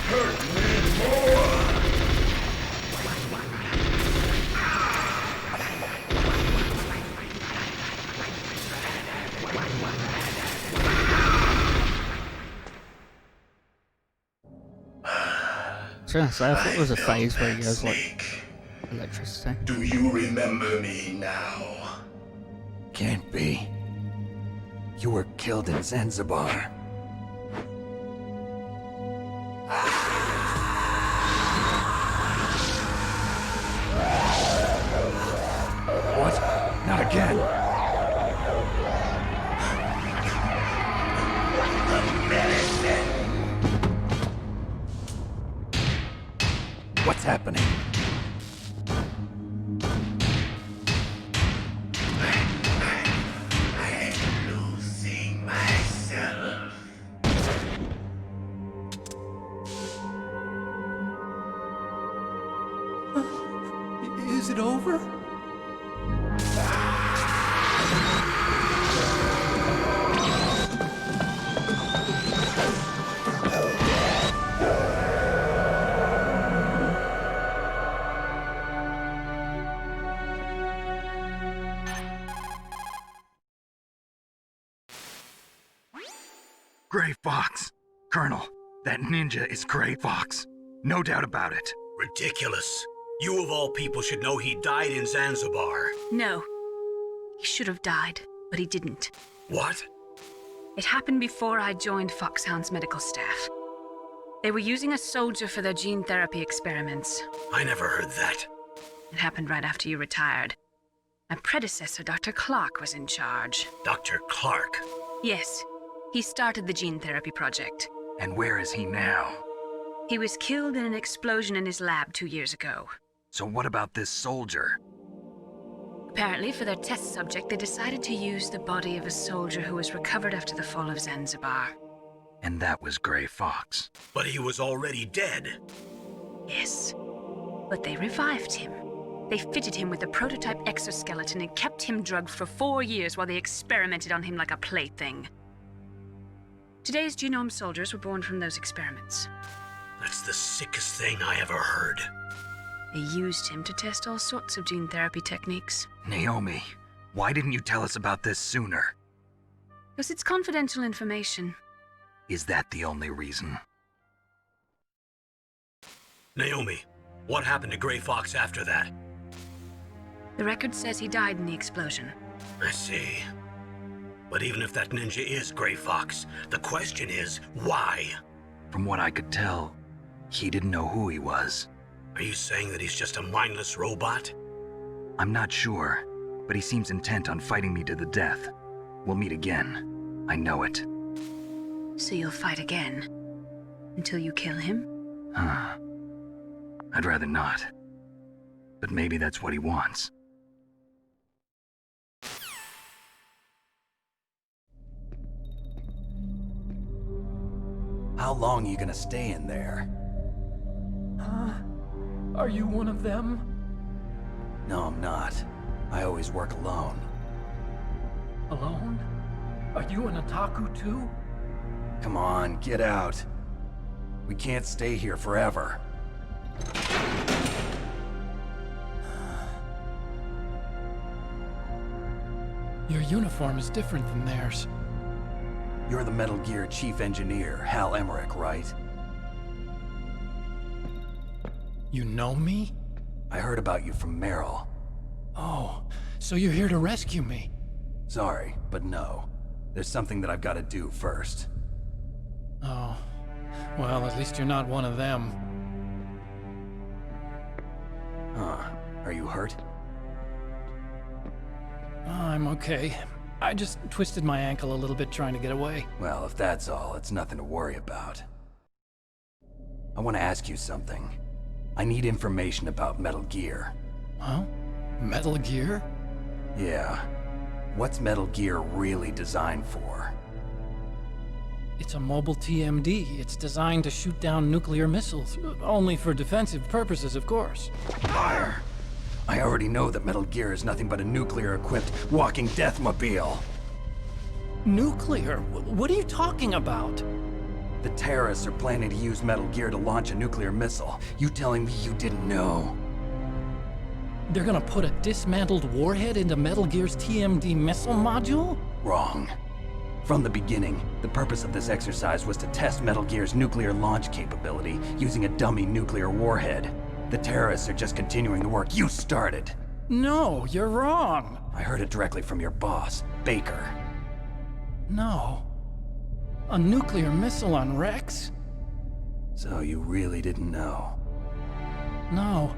Hurt me more. So I thought it was a phase where he goes like electricity. Do you remember me now? Can't be. You were killed in Zanzibar. What? Not again. What's happening? I'm losing myself. Is it over? Gray Fox. Colonel, that ninja is Gray Fox. No doubt about it. Ridiculous. You of all people should know he died in Zanzibar. No. He should have died, but he didn't. What? It happened before I joined Foxhound's medical staff. They were using a soldier for their gene therapy experiments. I never heard that. It happened right after you retired. My predecessor, Dr. Clark, was in charge. Dr. Clark? Yes. He started the gene therapy project. And where is he now? He was killed in an explosion in his lab 2 years ago. So what about this soldier? Apparently, for their test subject, they decided to use the body of a soldier who was recovered after the fall of Zanzibar. And that was Gray Fox. But he was already dead. Yes. But they revived him. They fitted him with a prototype exoskeleton and kept him drugged for 4 years while they experimented on him like a plaything. Today's genome soldiers were born from those experiments. That's the sickest thing I ever heard. They used him to test all sorts of gene therapy techniques. Naomi, Why didn't you tell us about this sooner? Because it's confidential information. Is that the only reason? Naomi, what happened to Gray Fox after that? The record says he died in the explosion. I see. But even if that ninja is Gray Fox, the question is, why? From what I could tell, he didn't know who he was. Are you saying that he's just a mindless robot? I'm not sure, but he seems intent on fighting me to the death. We'll meet again. I know it. So you'll fight again? Until you kill him? Huh. I'd rather not. But maybe that's what he wants. How long are you gonna stay in there? Huh? Are you one of them? No, I'm not. I always work alone. Alone? Are you an otaku too? Come on, get out. We can't stay here forever. Your uniform is different than theirs. You're the Metal Gear Chief Engineer, Hal Emmerich, right? You know me? I heard about you from Meryl. Oh, so you're here to rescue me? Sorry, but no. There's something that I've got to do first. Oh. Well, at least you're not one of them. Huh. Are you hurt? I'm okay. I just twisted my ankle a little bit trying to get away. Well, if that's all, it's nothing to worry about. I want to ask you something. I need information about Metal Gear. Huh? Metal Gear? Yeah. What's Metal Gear really designed for? It's a mobile TMD. It's designed to shoot down nuclear missiles. Only for defensive purposes, of course. Fire! I already know that Metal Gear is nothing but a nuclear-equipped walking deathmobile. Nuclear? What are you talking about? The terrorists are planning to use Metal Gear to launch a nuclear missile. You telling me you didn't know? They're gonna put a dismantled warhead into Metal Gear's TMD missile module? Wrong. From the beginning, the purpose of this exercise was to test Metal Gear's nuclear launch capability using a dummy nuclear warhead. The terrorists are just continuing the work you started. No, you're wrong. I heard it directly from your boss, Baker. No. A nuclear missile on Rex? So you really didn't know? No.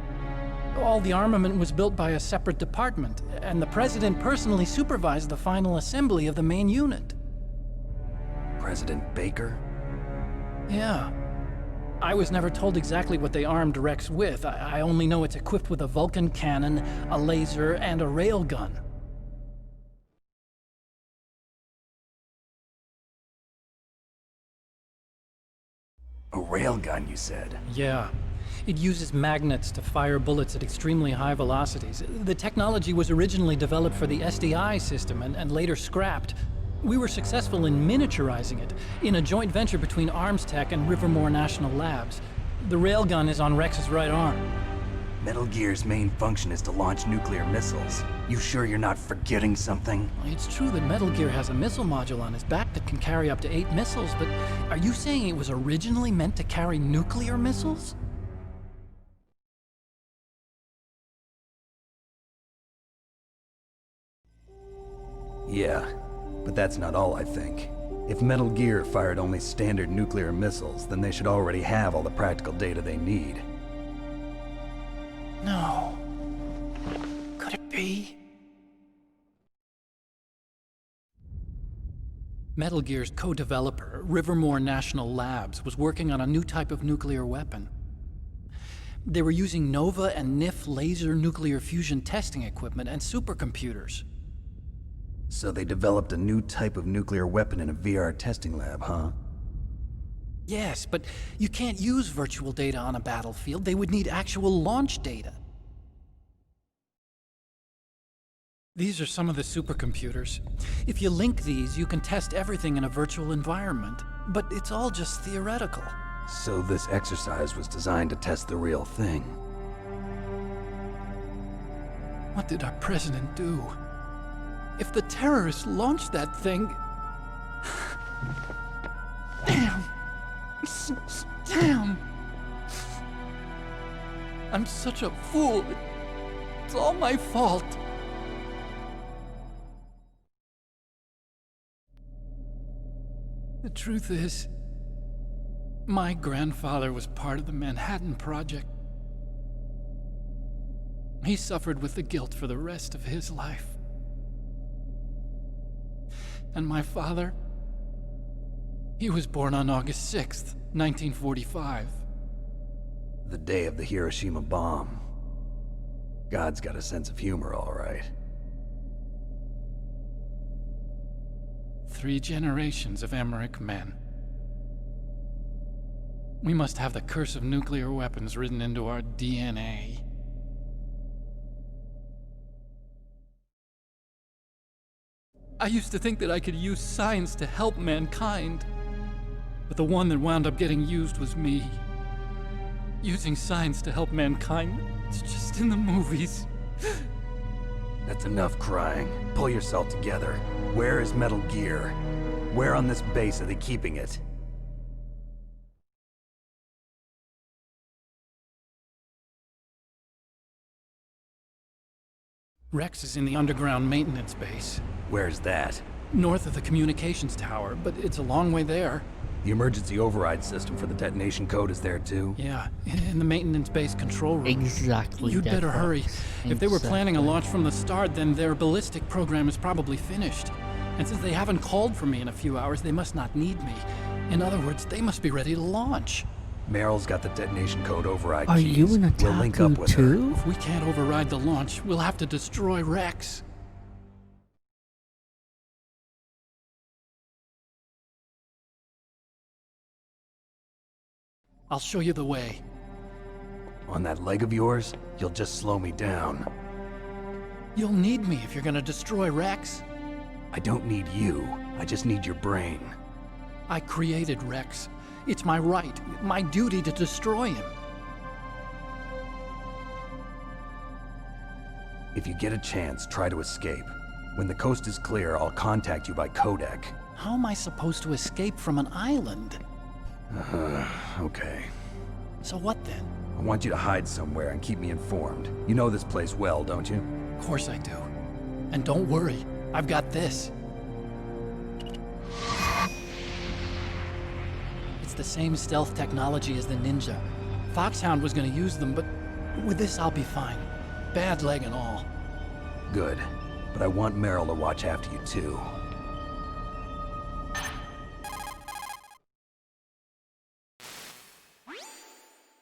All the armament was built by a separate department, and the President personally supervised the final assembly of the main unit. President Baker? Yeah. I was never told exactly what they armed Rex with. I only know it's equipped with a Vulcan cannon, a laser, and a railgun. A railgun, you said? Yeah. It uses magnets to fire bullets at extremely high velocities. The technology was originally developed for the SDI system and later scrapped. We were successful in miniaturizing it, in a joint venture between Arms Tech and Rivermore National Labs. The railgun is on Rex's right arm. Metal Gear's main function is to launch nuclear missiles. You sure you're not forgetting something? It's true that Metal Gear has a missile module on his back that can carry up to 8 missiles, but are you saying it was originally meant to carry nuclear missiles? Yeah, but that's not all I think. If Metal Gear fired only standard nuclear missiles, then they should already have all the practical data they need. No. Could it be? Metal Gear's co-developer, Rivermore National Labs, was working on a new type of nuclear weapon. They were using NOVA and NIF laser nuclear fusion testing equipment and supercomputers. So they developed a new type of nuclear weapon in a VR testing lab, huh? Yes, but you can't use virtual data on a battlefield. They would need actual launch data. These are some of the supercomputers. If you link these, you can test everything in a virtual environment. But it's all just theoretical. So this exercise was designed to test the real thing. What did our president do? If the terrorists launched that thing... Damn. Damn. I'm such a fool. It's all my fault. The truth is, my grandfather was part of the Manhattan Project. He suffered with the guilt for the rest of his life. And my father, he was born on August 6th, 1945. The day of the Hiroshima bomb. God's got a sense of humor, all right. 3 generations of Emmerich men. We must have the curse of nuclear weapons written into our DNA. I used to think that I could use science to help mankind, but the one that wound up getting used was me. Using science to help mankind, it's just in the movies. That's enough crying. Pull yourself together. Where is Metal Gear? Where on this base are they keeping it? Rex is in the underground maintenance base. Where's that? North of the communications tower, but it's a long way there. The emergency override system for the detonation code is there too? Yeah, in the maintenance base control room. Exactly. You'd better hurry. If they were planning a launch from the start, then their ballistic program is probably finished. And since they haven't called for me in a few hours, they must not need me. In other words, they must be ready to launch. Meryl's got the detonation code override Are keys. you an We'll link up otaku with her. too? If we can't override the launch, we'll have to destroy Rex. I'll show you the way. On that leg of yours, you'll just slow me down. You'll need me if you're gonna destroy Rex. I don't need you. I just need your brain. I created Rex. It's my right, my duty to destroy him. If you get a chance, try to escape. When the coast is clear, I'll contact you by codec. How am I supposed to escape from an island? Okay. So what then? I want you to hide somewhere and keep me informed. You know this place well, don't you? Of course I do. And don't worry, I've got this. It's the same stealth technology as the Ninja. Foxhound was gonna use them, but with this I'll be fine. Bad leg and all. Good. But I want Meryl to watch after you too.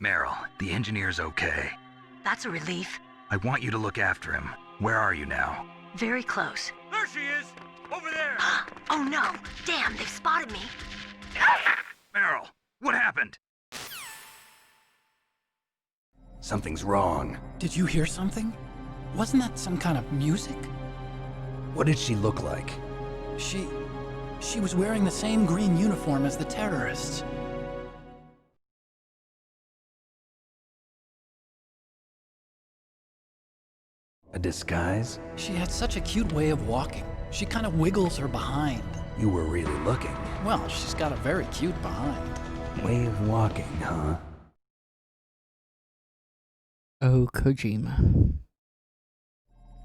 Meryl, the engineer's okay. That's a relief. I want you to look after him. Where are you now? Very close. There she is! Over there! Oh no! Damn, they've spotted me. Meryl, what happened? Something's wrong. Did you hear something? Wasn't that some kind of music? What did she look like? She was wearing the same green uniform as the terrorists. A disguise? She had such a cute way of walking. She kind of wiggles her behind. You were really looking. Well, she's got a very cute behind. Way of walking, huh? Oh, Kojima.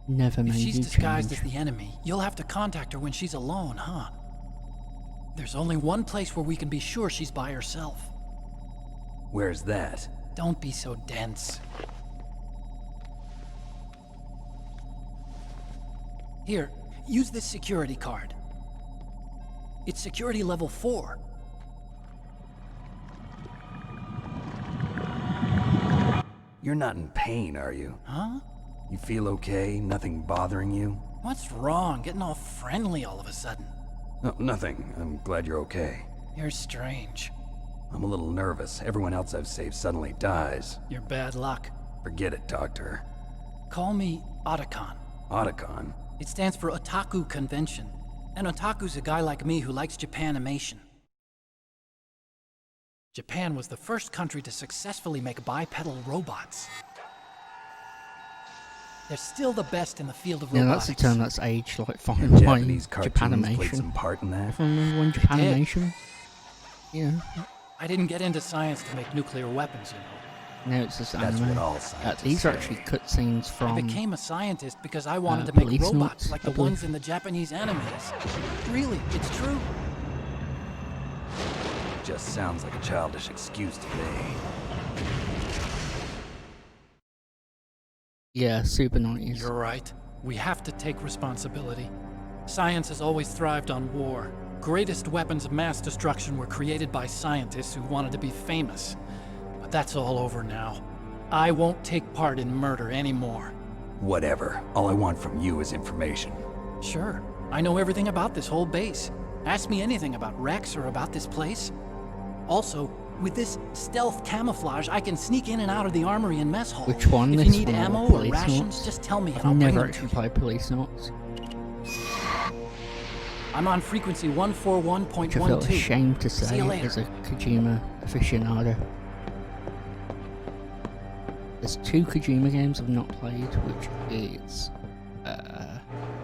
Never made If she's you disguised change. as the enemy, you'll have to contact her when she's alone, huh? There's only one place where we can be sure she's by herself. Where's that? Don't be so dense. Here, use this security card. It's security level 4. You're not in pain, are you? Huh? You feel okay? Nothing bothering you? What's wrong? Getting all friendly all of a sudden. No, nothing. I'm glad you're okay. You're strange. I'm a little nervous. Everyone else I've saved suddenly dies. You're bad luck. Forget it, Doctor. Call me Otacon. Otacon? It stands for Otaku Convention. An otaku's a guy like me who likes Japanimation. Japan was the first country to successfully make bipedal robots. They're still the best in the field of Yeah, robotics. that's a term that's aged like fine And by Japanese cartoons played Japanimation. some part in that. If I remember when They did. Japanimation? Yeah. I didn't get into science to make nuclear weapons, you know. No, it's just That's anime. what all scientists These are say. actually cutscenes from. I became a scientist because I wanted to make Police robots Notes, like I the believe. ones in the Japanese animes. Really, it's true. Just sounds like a childish excuse to me. Yeah, super 90s. You're right. We have to take responsibility. Science has always thrived on war. Greatest weapons of mass destruction were created by scientists who wanted to be famous. But that's all over now. I won't take part in murder anymore. Whatever. All I want from you is information. Sure. I know everything about this whole base. Ask me anything about Rex or about this place. Also, with this stealth camouflage, I can sneak in and out of the armory and mess hall. Which one? If This you need one or ammo or Police rations, Notes? just tell me and I've I'll bring never them to actually you. played Police Notes. I'm on frequency Which I feel 141.12. ashamed to See say you later. as a Kojima aficionado. There's 2 Kojima games I've not played, which is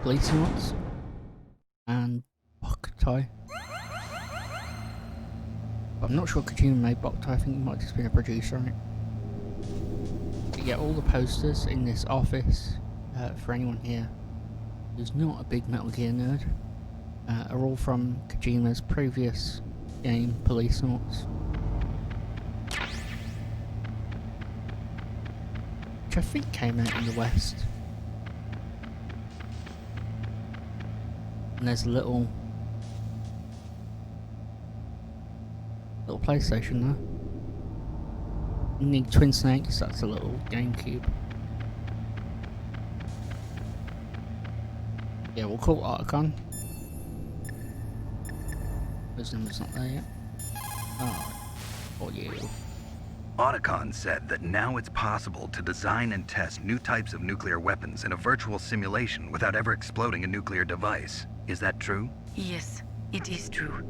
Police Notes and Boktai. I'm not sure Kojima made Boktai, I think he might have just been a producer on it. But yeah, all the posters in this office, for anyone here who's not a big Metal Gear nerd, are all from Kojima's previous game, Police Notes. Which I think came out in the West. And there's a little PlayStation there. You need Twin Snakes, that's a little GameCube. Yeah, we'll call it Archon. His number's not there yet. Oh, for you. Otacon said that now it's possible to design and test new types of nuclear weapons in a virtual simulation without ever exploding a nuclear device. Is that true? Yes, it is true.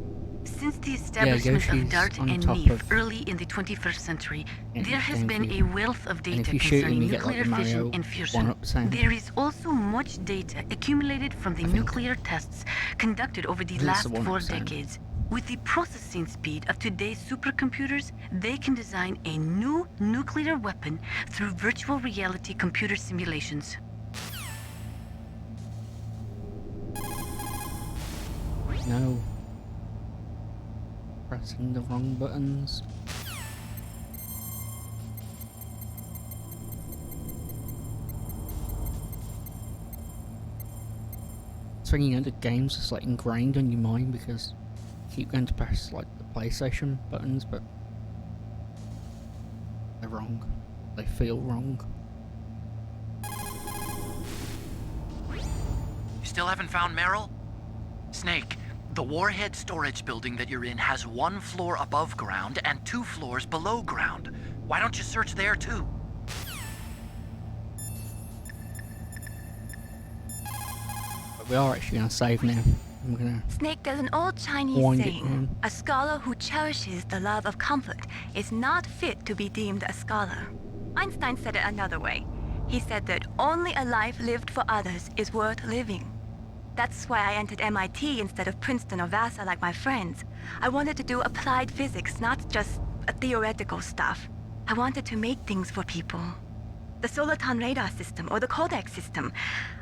Since the establishment Yoshi's of DART on and top NEEF of early in the 21st century, Yeah, there has been a GameCube. wealth of And data if you shoot him, concerning you get, like, nuclear the Mario fission and fusion. 1-up sound. There is also much data accumulated from the nuclear tests conducted over the I think it's last the 4 1-up sound. decades. With the processing speed of today's supercomputers, they can design a new nuclear weapon through virtual reality computer simulations. No. Pressing the wrong buttons. It's when you know the game's just like ingrained on your mind because you keep going to press like the PlayStation buttons, but they're wrong. They feel wrong. You still haven't found Meryl? Snake, the warhead storage building that you're in has 1 floor above ground and 2 floors below ground. Why don't you search there too? But we are actually gonna save now. I'm gonna Snake, there's an old Chinese wind it saying, down. a scholar who cherishes the love of comfort is not fit to be deemed a scholar. Einstein said it another way. He said that only a life lived for others is worth living. That's why I entered MIT instead of Princeton or Vassar like my friends. I wanted to do applied physics, not just theoretical stuff. I wanted to make things for people. The Soliton radar system or the Codex system.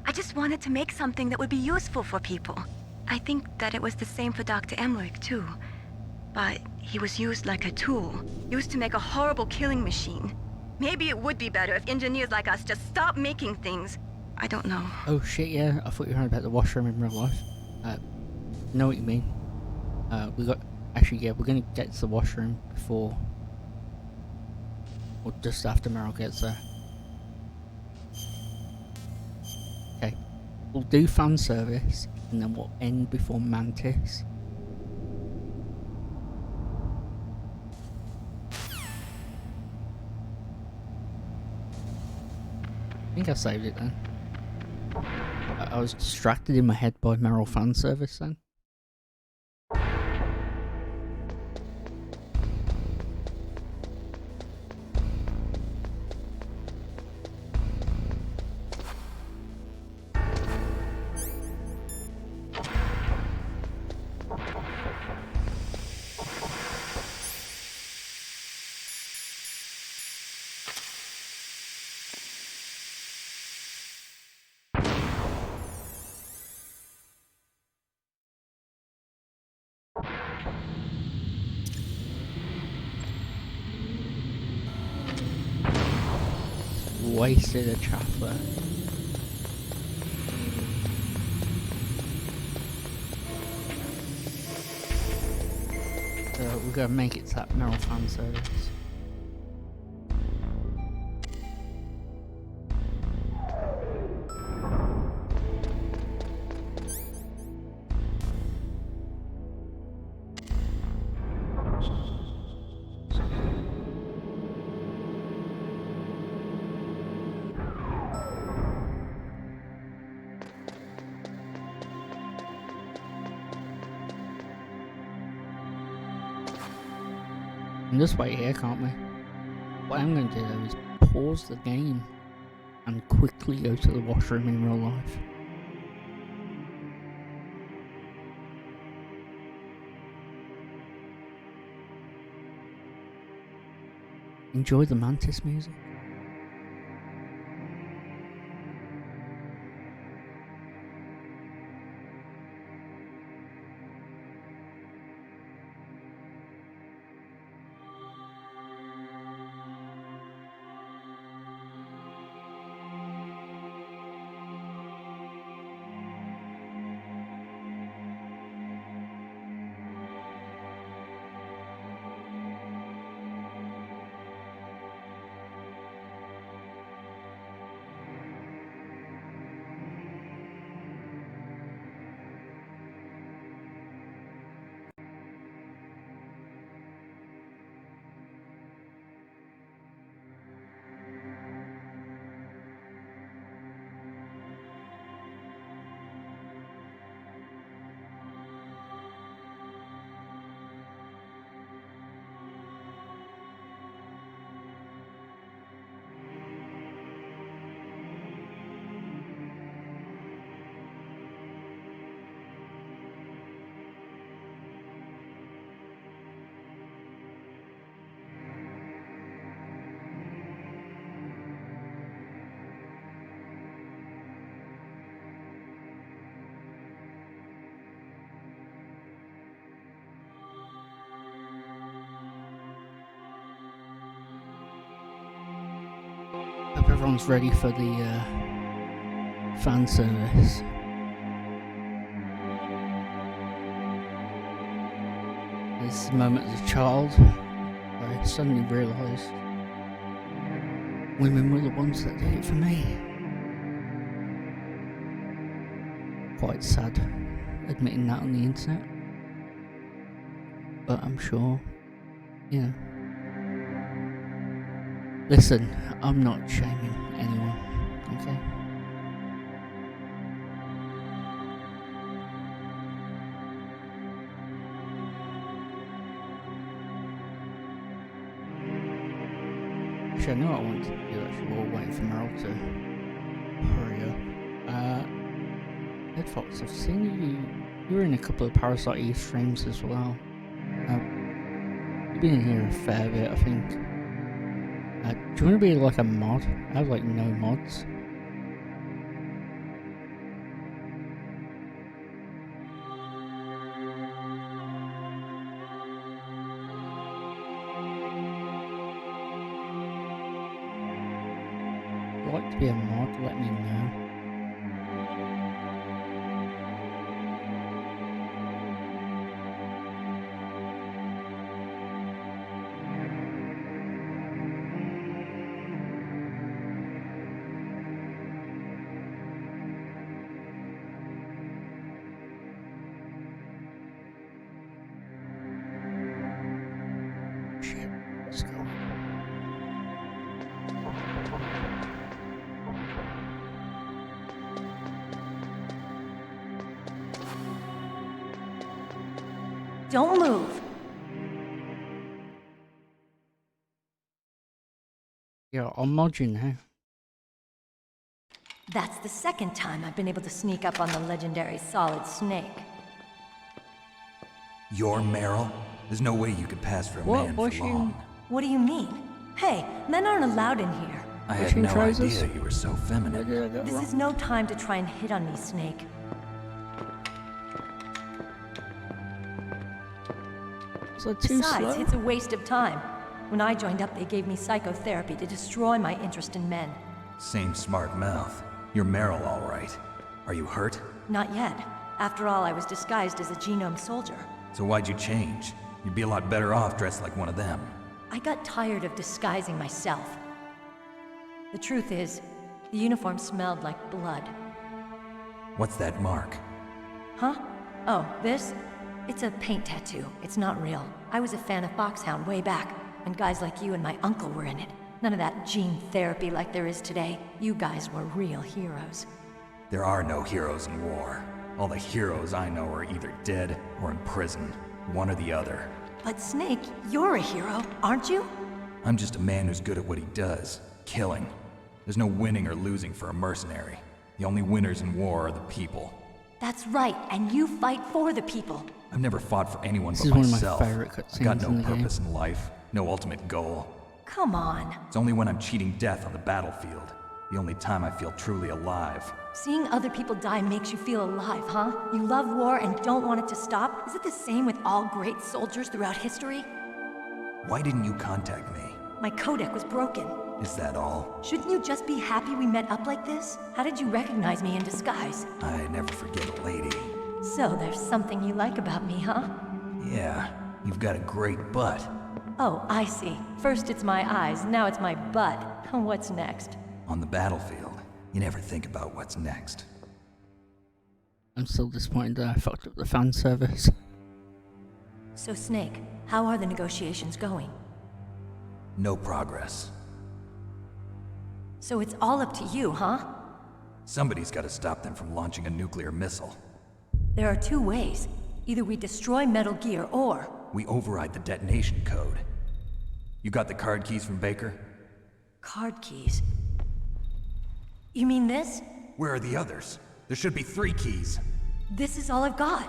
I just wanted to make something that would be useful for people. I think that it was the same for Dr. Emmerich too. But he was used like a tool, used to make a horrible killing machine. Maybe it would be better if engineers like us just stopped making things. I don't know. Oh shit, yeah, I thought you heard about the washroom in real life. Know what you mean. We got... Actually, yeah, we're gonna get to the washroom before... Or just after Meryl gets there. Okay. We'll do fan service, and then we'll end before Mantis. I think I saved it then. I was distracted in my head by Meryl fan service then. Wasted a chap there. So we're gonna make it to that Meryl fan service. And just wait here, can't we? What I'm going to do though is pause the game and quickly go to the washroom in real life. Enjoy the Mantis music. Hope everyone's ready for the fan service. This moment as a child, I suddenly realised women were the ones that did it for me. Quite sad admitting that on the internet, but I'm sure, yeah. Listen, I'm not shaming anyone, okay? Actually, I know what I want to do actually while waiting for Meryl to hurry up. Ed Fox, I've seen you were in a couple of Parasite Eve streams as well. You've been in here a fair bit, I think. Do you want to be like a mod? I have like no mods. If you'd like to be a mod, let me know. Don't move. Yeah, I'll mod you now. That's the second time I've been able to sneak up on the legendary Solid Snake. You're Meryl? There's no way you could pass for a man for long. What do you mean? Hey, men aren't allowed in here. I had no idea you were so feminine. This is no time to try and hit on me, Snake. Was I too Besides, slow? it's a waste of time. When I joined up, they gave me psychotherapy to destroy my interest in men. Same smart mouth. You're Meryl, all right. Are you hurt? Not yet. After all, I was disguised as a genome soldier. So why'd you change? You'd be a lot better off dressed like one of them. I got tired of disguising myself. The truth is, the uniform smelled like blood. What's that mark? Huh? Oh, this? It's a paint tattoo. It's not real. I was a fan of Foxhound way back, and guys like you and my uncle were in it. None of that gene therapy like there is today. You guys were real heroes. There are no heroes in war. All the heroes I know are either dead or in prison. One or the other. But Snake, you're a hero, aren't you? I'm just a man who's good at what he does. Killing. There's no winning or losing for a mercenary. The only winners in war are the people. That's right, and you fight for the people. I've never fought for anyone This but is one of my myself. favorite I got cutscenes no in the game. purpose in life, no ultimate goal. Come on. It's only when I'm cheating death on the battlefield. The only time I feel truly alive. Seeing other people die makes you feel alive, huh? You love war and don't want it to stop? Is it the same with all great soldiers throughout history? Why didn't you contact me? My codec was broken. Is that all? Shouldn't you just be happy we met up like this? How did you recognize me in disguise? I never forget a lady. So there's something you like about me, huh? Yeah, you've got a great butt. Oh, I see. First it's my eyes, now it's my butt. What's next? On the battlefield, you never think about what's next. I'm still disappointed that I fucked up the fan service. So Snake, how are the negotiations going? No progress. So it's all up to you, huh? Somebody's got to stop them from launching a nuclear missile. There are two ways. Either we destroy Metal Gear, or... we override the detonation code. You got the card keys from Baker? Card keys? You mean this? Where are the others? There should be 3 keys. This is all I've got.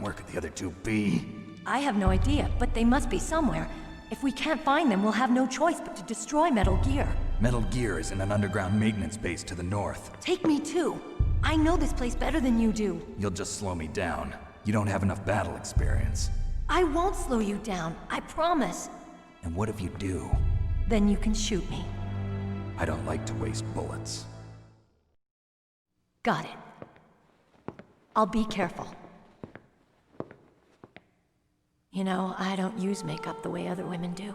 Where could the other 2 be? I have no idea, but they must be somewhere. If we can't find them, we'll have no choice but to destroy Metal Gear. Metal Gear is in an underground maintenance base to the north. Take me too. I know this place better than you do. You'll just slow me down. You don't have enough battle experience. I won't slow you down, I promise. And what if you do? Then you can shoot me. I don't like to waste bullets. Got it. I'll be careful. You know, I don't use makeup the way other women do.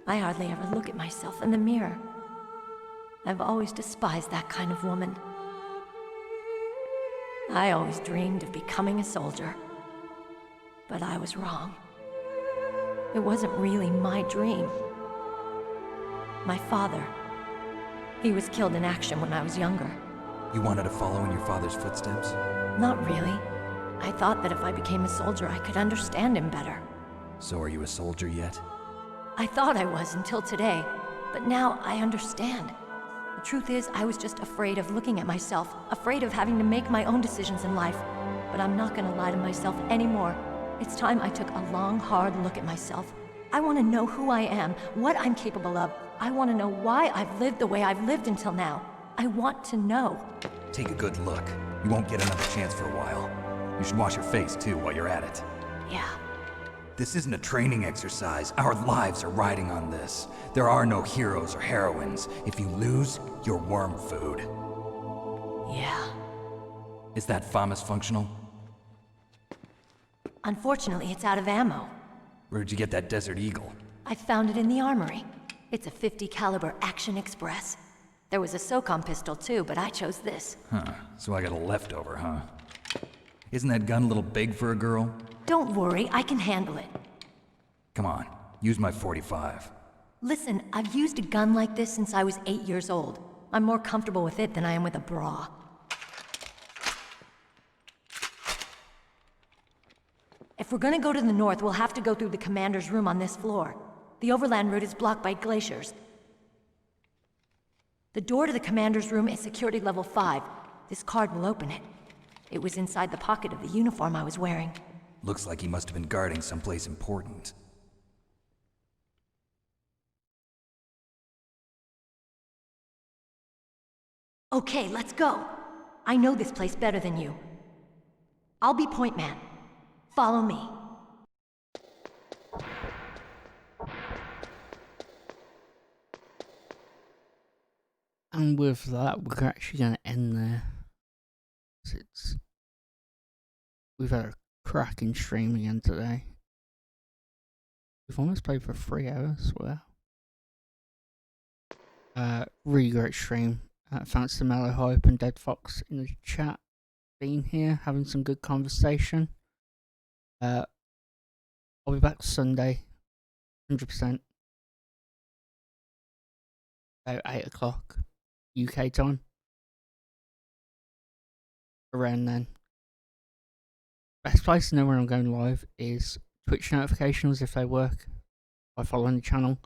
I hardly ever look at myself in the mirror. I've always despised that kind of woman. I always dreamed of becoming a soldier. But I was wrong. It wasn't really my dream. My father, he was killed in action when I was younger. You wanted to follow in your father's footsteps? Not really. I thought that if I became a soldier, I could understand him better. So are you a soldier yet? I thought I was until today, but now I understand. The truth is, I was just afraid of looking at myself, afraid of having to make my own decisions in life. But I'm not gonna lie to myself anymore. It's time I took a long, hard look at myself. I want to know who I am, what I'm capable of. I want to know why I've lived the way I've lived until now. I want to know. Take a good look. You won't get another chance for a while. You should wash your face, too, while you're at it. Yeah. This isn't a training exercise. Our lives are riding on this. There are no heroes or heroines. If you lose, you're worm food. Yeah. Is that FAMAS functional? Unfortunately, it's out of ammo. Where'd you get that Desert Eagle? I found it in the armory. It's a .50 caliber Action Express. There was a SOCOM pistol too, but I chose this. Huh, so I got a leftover, huh? Isn't that gun a little big for a girl? Don't worry, I can handle it. Come on, use my .45. Listen, I've used a gun like this since I was 8 years old. I'm more comfortable with it than I am with a bra. If we're gonna go to the north, we'll have to go through the commander's room on this floor. The overland route is blocked by glaciers. The door to the commander's room is security level 5. This card will open it. It was inside the pocket of the uniform I was wearing. Looks like he must have been guarding someplace important. Okay, let's go. I know this place better than you. I'll be point man. Follow me. And with that, we're actually going to end there. We've had a cracking stream again today. We've almost played for 3 hours. Wow. Really great stream. Thanks to Mellow Hype and Dead Fox in the chat being here, having some good conversation. I'll be back Sunday, 100%. About 8 o'clock UK time. Around then. Best place to know when I'm going live is Twitch notifications if they work by following the channel,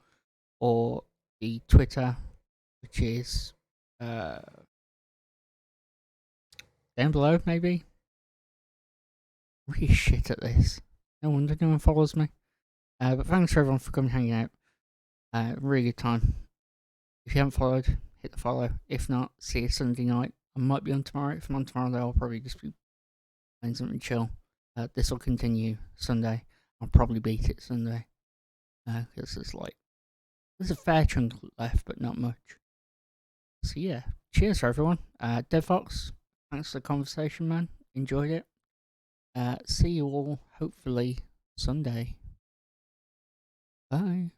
or the Twitter, which is down below maybe. Really shit at this. No wonder no one follows me. But thanks for everyone for coming and hanging out. Really good time. If you haven't followed, hit the follow. If not, see you Sunday night. I might be on tomorrow. If I'm on tomorrow, though, I'll probably just be playing something chill. This will continue Sunday. I'll probably beat it Sunday. Because there's a fair chunk left, but not much. So yeah, cheers for everyone. Dead Fox, thanks for the conversation, man. Enjoyed it. See you all, hopefully, Sunday. Bye.